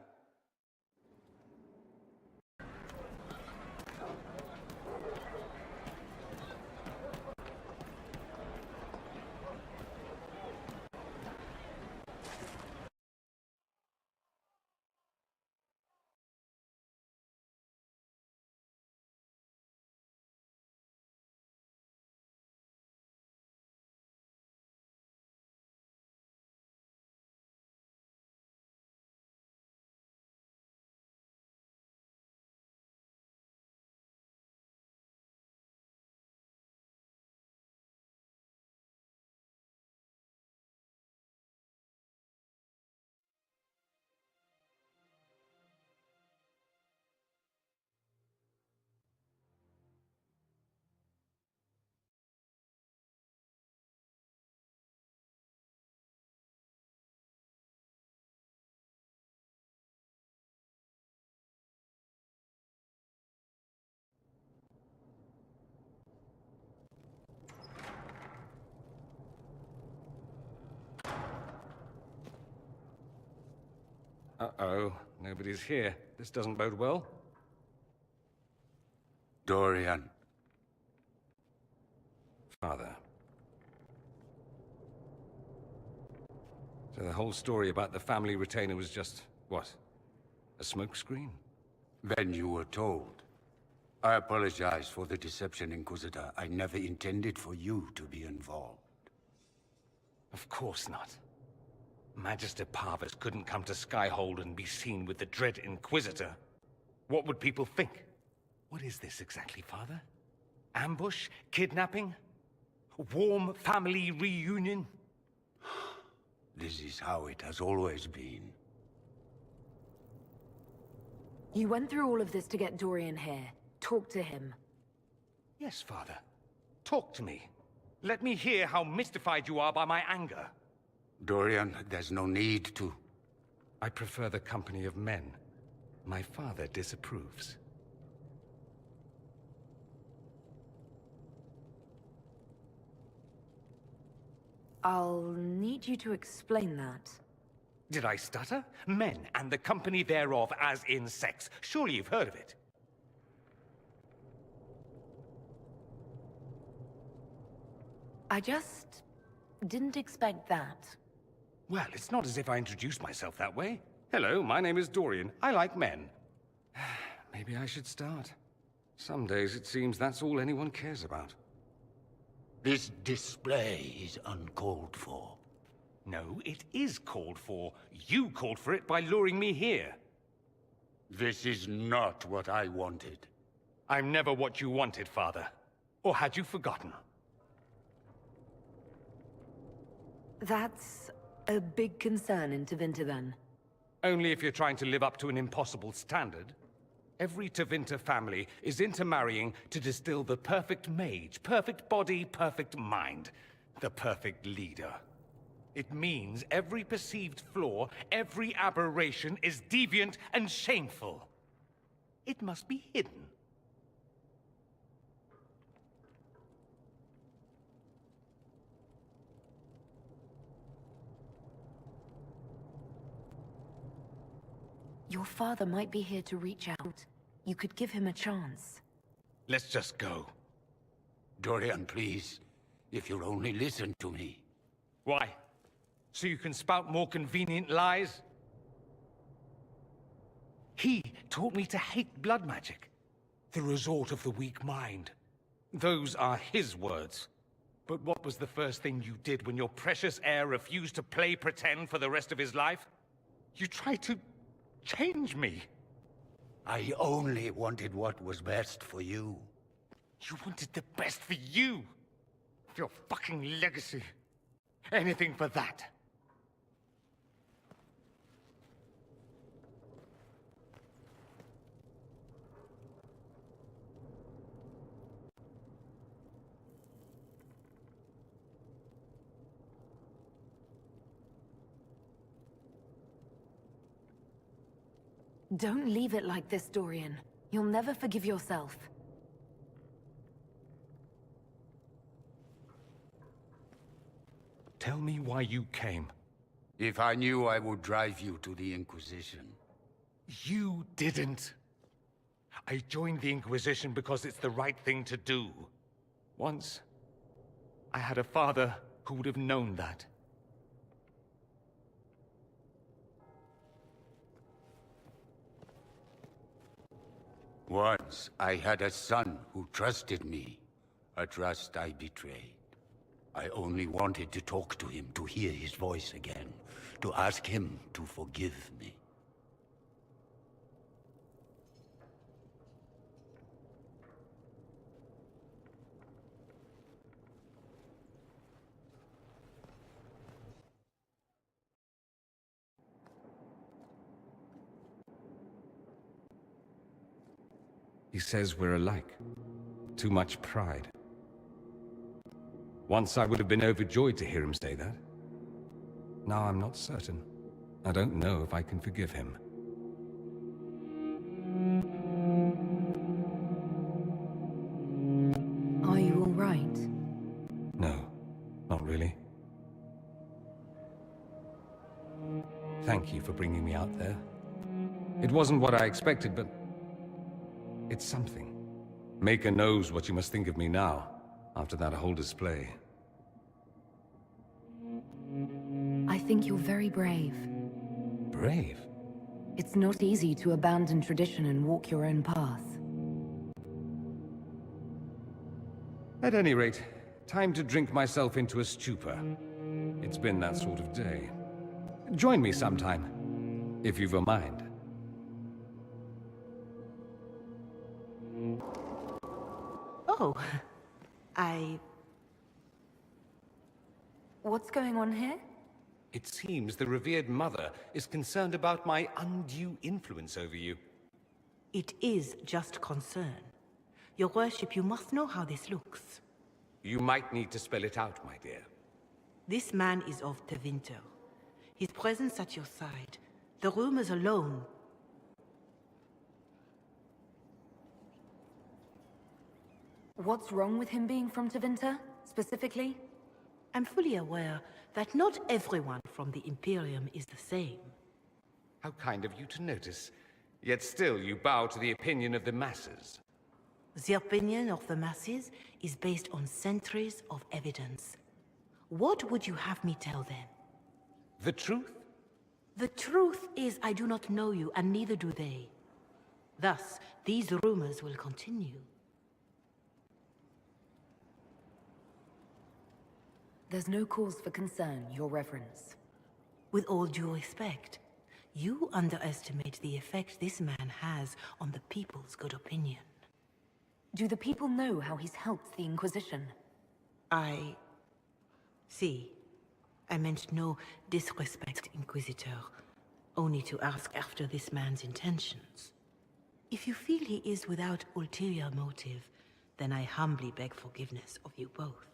Uh-oh, nobody's here. This doesn't bode well. Dorian. Father. So the whole story about the family retainer was just, what? A smokescreen? Then you were told. I apologize for the deception, Inquisitor. I never intended for you to be involved. Of course not. Magister Parvis couldn't come to Skyhold and be seen with the dread Inquisitor. What would people think? What is this exactly, Father? Ambush? Kidnapping? Warm family reunion? This is how it has always been. You went through all of this to get Dorian here. Talk to him. Yes, Father. Talk to me. Let me hear how mystified you are by my anger. Dorian, there's no need to. I prefer the company of men. My father disapproves. I'll need you to explain that. Did I stutter? Men, and the company thereof, as in sex. Surely you've heard of it. I just didn't expect that. Well, it's not as if I introduced myself that way. Hello, my name is Dorian. I like men. Maybe I should start. Some days it seems that's all anyone cares about. This display is uncalled for. No, it is called for. You called for it by luring me here. This is not what I wanted. I'm never what you wanted, Father. Or had you forgotten? That's a big concern in Tevinter, then. Only if you're trying to live up to an impossible standard. Every Tevinter family is intermarrying to distill the perfect mage, perfect body, perfect mind, the perfect leader. It means every perceived flaw, every aberration is deviant and shameful. It must be hidden. Your father might be here to reach out. You could give him a chance. Let's just go. Dorian, please. If you'll only listen to me. Why? So you can spout more convenient lies? He taught me to hate blood magic. The resort of the weak mind. Those are his words. But what was the first thing you did when your precious heir refused to play pretend for the rest of his life? You tried to change me. I only wanted what was best for you. You wanted the best for you. Your fucking legacy. Anything for that. Don't leave it like this, Dorian. You'll never forgive yourself. Tell me why you came. If I knew, I would drive you to the Inquisition. You didn't. I joined the Inquisition because it's the right thing to do. Once, I had a father who would have known that. Once, I had a son who trusted me. A trust I betrayed. I only wanted to talk to him, to hear his voice again. To ask him to forgive me. He says we're alike. Too much pride. Once I would have been overjoyed to hear him say that. Now I'm not certain. I don't know if I can forgive him. Are you all right? No, not really. Thank you for bringing me out there. It wasn't what I expected, but it's something. Maker knows what you must think of me now, after that whole display. I think you're very brave. Brave? It's not easy to abandon tradition and walk your own path. At any rate, time to drink myself into a stupor. It's been that sort of day. Join me sometime, if you've a mind. Oh, What's going on here? It seems the revered mother is concerned about my undue influence over you. It is just concern. Your worship, you must know how this looks. You might need to spell it out, my dear. This man is of Tevinter. His presence at your side, the rumors alone. What's wrong with him being from Tevinter, specifically? I'm fully aware that not everyone from the Imperium is the same. How kind of you to notice. Yet still you bow to the opinion of the masses. The opinion of the masses is based on centuries of evidence. What would you have me tell them? The truth? The truth is I do not know you, and neither do they. Thus, these rumors will continue. There's no cause for concern, Your Reverence. With all due respect, you underestimate the effect this man has on the people's good opinion. Do the people know how he's helped the Inquisition? See, I meant no disrespect, Inquisitor. Only to ask after this man's intentions. If you feel he is without ulterior motive, then I humbly beg forgiveness of you both.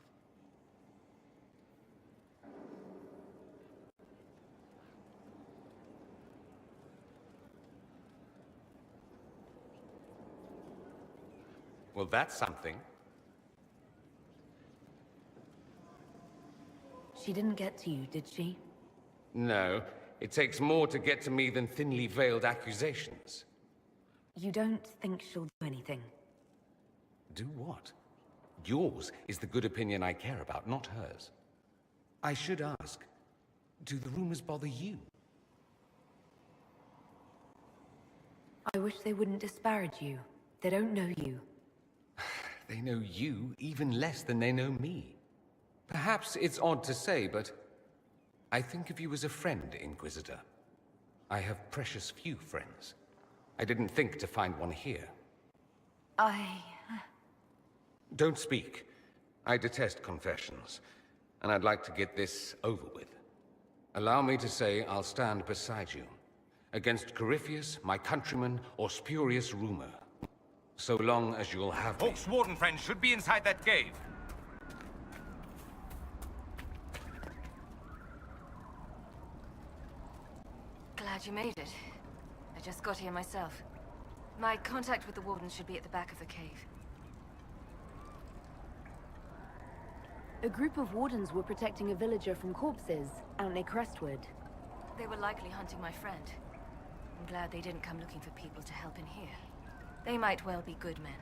Well, that's something. She didn't get to you, did she? No, it takes more to get to me than thinly veiled accusations. You don't think she'll do anything? Do what? Yours is the good opinion I care about, not hers. I should ask, do the rumors bother you? I wish they wouldn't disparage you. They don't know you. They know you even less than they know me. Perhaps it's odd to say, but I think of you as a friend, Inquisitor. I have precious few friends. I didn't think to find one here. Don't speak. I detest confessions, and I'd like to get this over with. Allow me to say I'll stand beside you, against Corypheus, my countrymen, or spurious rumor. So long as you'll have me. Hawk's warden friend should be inside that cave. Glad you made it. I just got here myself. My contact with the warden should be at the back of the cave. A group of wardens were protecting a villager from corpses out near Crestwood. They were likely hunting my friend. I'm glad they didn't come looking for people to help in here. They might well be good men,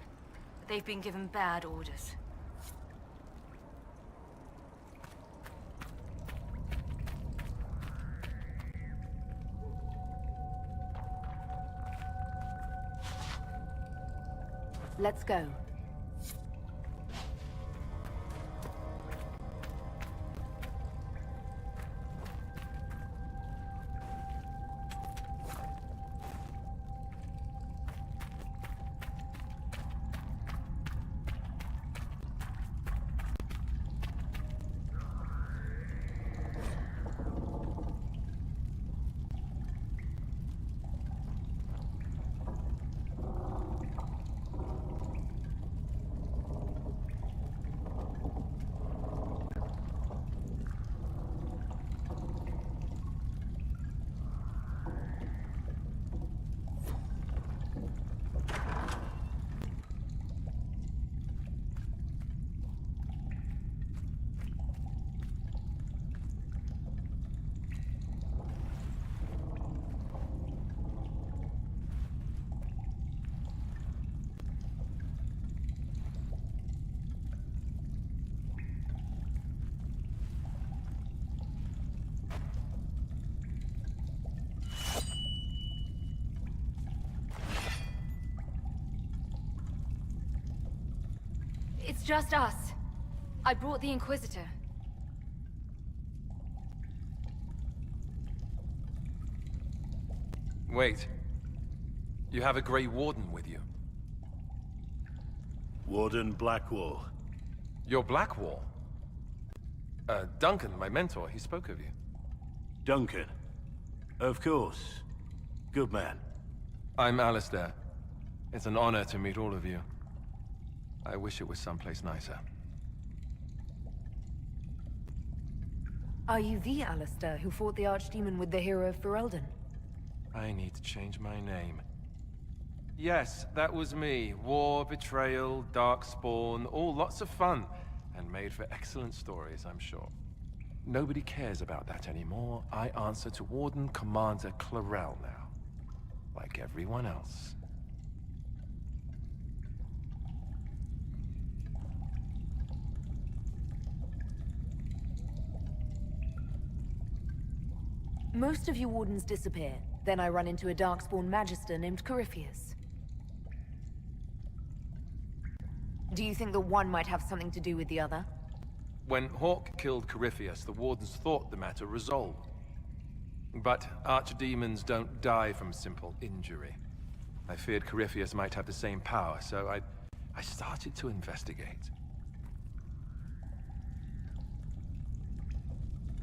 but they've been given bad orders. Let's go. It's just us. I brought the Inquisitor. Wait. You have a Grey Warden with you? Warden Blackwall. You're Blackwall? Duncan, my mentor, he spoke of you. Duncan. Of course. Good man. I'm Alistair. It's an honor to meet all of you. I wish it was someplace nicer. Are you the Alistair who fought the Archdemon with the hero of Ferelden? I need to change my name. Yes, that was me. War, betrayal, darkspawn, all lots of fun. And made for excellent stories, I'm sure. Nobody cares about that anymore. I answer to Warden Commander Clarel now. Like everyone else. Most of you wardens disappear. Then I run into a darkspawn magister named Corypheus. Do you think the one might have something to do with the other? When Hawk killed Corypheus, the Wardens thought the matter resolved. But archdemons don't die from simple injury. I feared Corypheus might have the same power, so I started to investigate.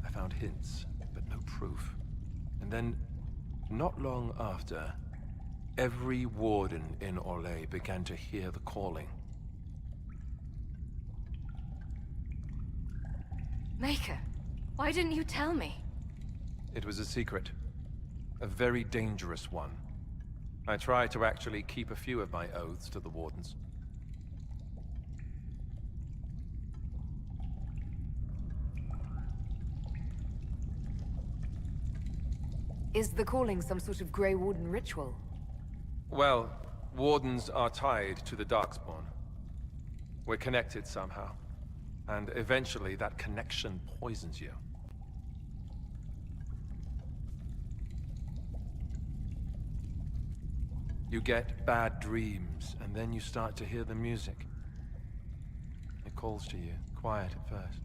I found hints, but no proof. And then, not long after, every warden in Orlais began to hear the calling. Maker, why didn't you tell me? It was a secret. A very dangerous one. I tried to actually keep a few of my oaths to the Wardens. Is the calling some sort of Grey Warden ritual? Well, Wardens are tied to the Darkspawn. We're connected somehow. And eventually that connection poisons you. You get bad dreams, and then you start to hear the music. It calls to you, quiet at first.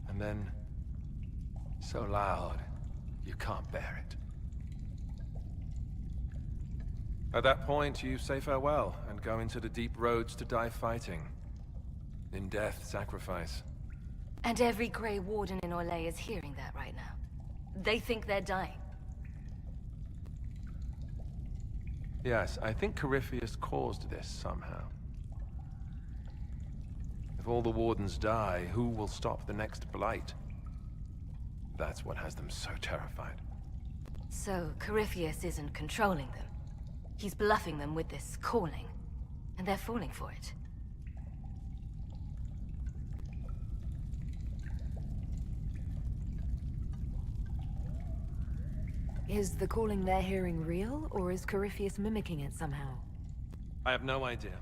And then, so loud, you can't bear it. At that point, you say farewell, and go into the deep roads to die fighting. In death, sacrifice. And every Grey Warden in Orlais is hearing that right now. They think they're dying. Yes, I think Corypheus caused this somehow. If all the Wardens die, who will stop the next Blight? That's what has them so terrified. So, Corypheus isn't controlling them. He's bluffing them with this calling. And they're falling for it. Is the calling they're hearing real, or is Corypheus mimicking it somehow? I have no idea.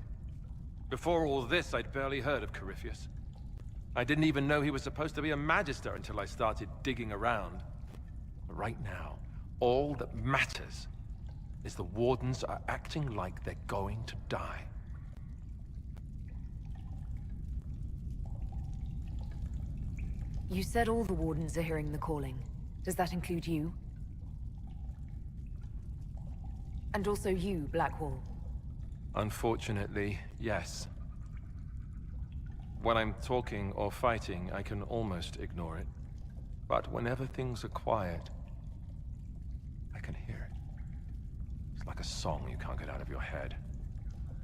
Before all this, I'd barely heard of Corypheus. I didn't even know he was supposed to be a Magister until I started digging around. But right now, all that matters is the Wardens are acting like they're going to die. You said all the Wardens are hearing the calling. Does that include you? And also you, Blackwall? Unfortunately, yes. When I'm talking or fighting, I can almost ignore it. But whenever things are quiet, I can hear it. It's like a song you can't get out of your head.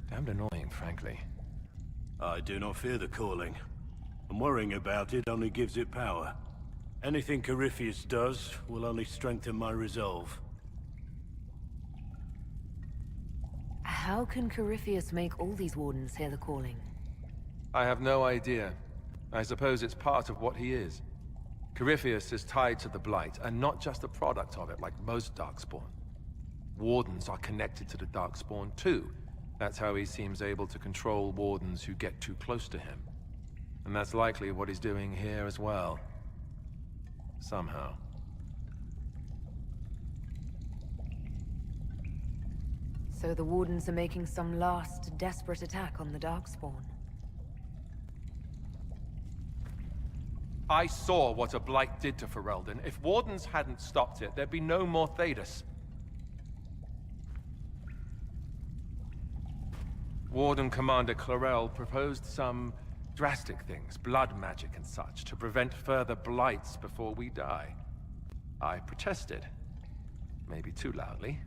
Damned annoying, frankly. I do not fear the calling. And worrying about it only gives it power. Anything Corypheus does will only strengthen my resolve. How can Corypheus make all these Wardens hear the calling? I have no idea. I suppose it's part of what he is. Corypheus is tied to the Blight, and not just a product of it like most Darkspawn. Wardens are connected to the Darkspawn too. That's how he seems able to control Wardens who get too close to him. And that's likely what he's doing here as well. Somehow. So the Wardens are making some last, desperate attack on the Darkspawn. I saw what a Blight did to Ferelden. If Wardens hadn't stopped it, there'd be no more Thedas. Warden Commander Clarel proposed some drastic things, blood magic and such, to prevent further Blights before we die. I protested. Maybe too loudly.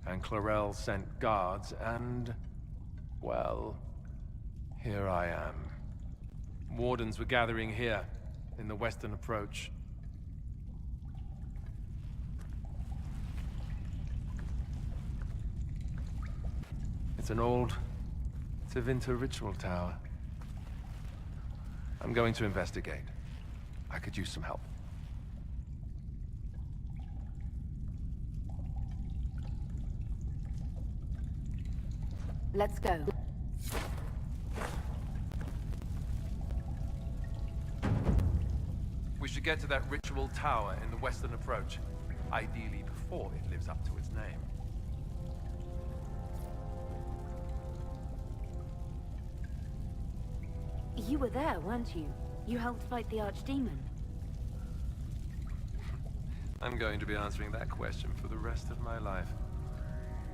And Clarel sent guards, and... well... here I am. Wardens were gathering here, in the western approach. It's an old Tevinter ritual tower. I'm going to investigate. I could use some help. Let's go. We should get to that ritual tower in the western approach. Ideally before it lives up to its name. You were there, weren't you? You helped fight the Archdemon. I'm going to be answering that question for the rest of my life.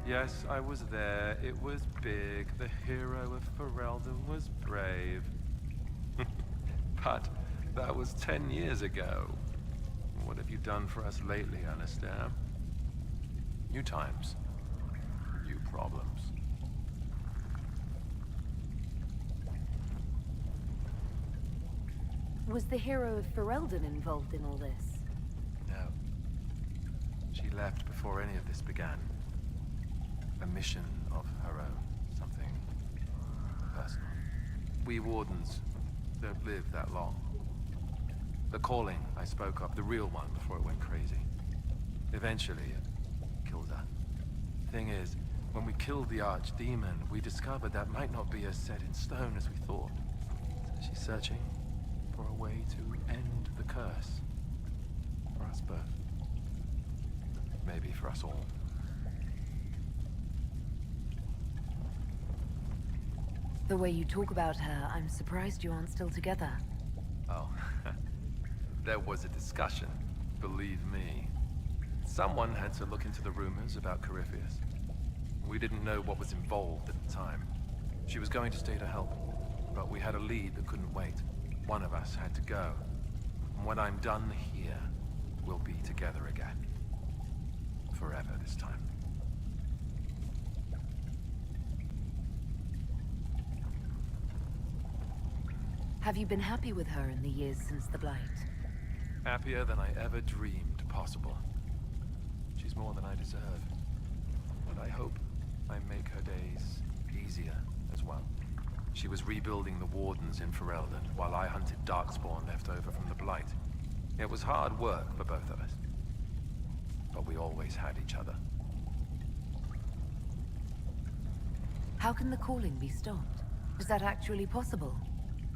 Yes, I was there. It was big. The hero of Ferelden was brave. But that was 10 years ago. What have you done for us lately, Alistair? New times. New problems. Was the hero of Ferelden involved in all this? No. She left before any of this began. A mission of her own. Something personal. We Wardens don't live that long. The calling I spoke of, the real one before it went crazy. Eventually, it killed her. Thing is, when we killed the archdemon, we discovered that might not be as set in stone as we thought. So she's searching for a way to end the curse. For us both. Maybe for us all. The way you talk about her, I'm surprised you aren't still together. Oh, there was a discussion, believe me. Someone had to look into the rumors about Corypheus. We didn't know what was involved at the time. She was going to stay to help, but we had a lead that couldn't wait. One of us had to go. And when I'm done here, we'll be together again. Forever this time. Have you been happy with her in the years since the Blight? Happier than I ever dreamed possible. She's more than I deserve. But I hope I make her days easier as well. She was rebuilding the Wardens in Ferelden, while I hunted Darkspawn left over from the Blight. It was hard work for both of us. But we always had each other. How can the calling be stopped? Is that actually possible?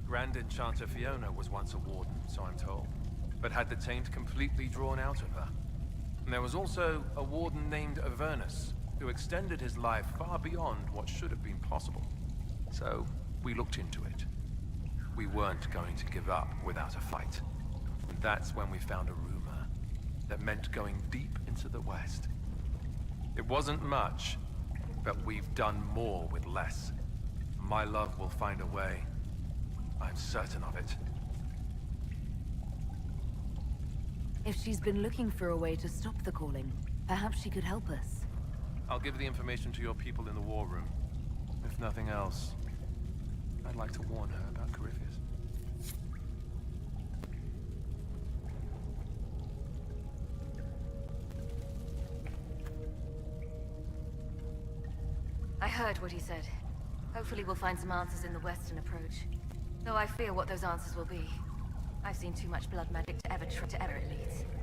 Grand Enchanter Fiona was once a Warden, so I'm told, but had the taint completely drawn out of her. And there was also a Warden named Avernus, who extended his life far beyond what should have been possible. So, we looked into it. We weren't going to give up without a fight. And that's when we found a rumor that meant going deep into the West. It wasn't much, but we've done more with less. My love will find a way. I'm certain of it. If she's been looking for a way to stop the calling, perhaps she could help us. I'll give the information to your people in the war room. If nothing else, I'd like to warn her about Corypheus. I heard what he said. Hopefully we'll find some answers in the western approach. Though I fear what those answers will be. I've seen too much blood magic to ever lead.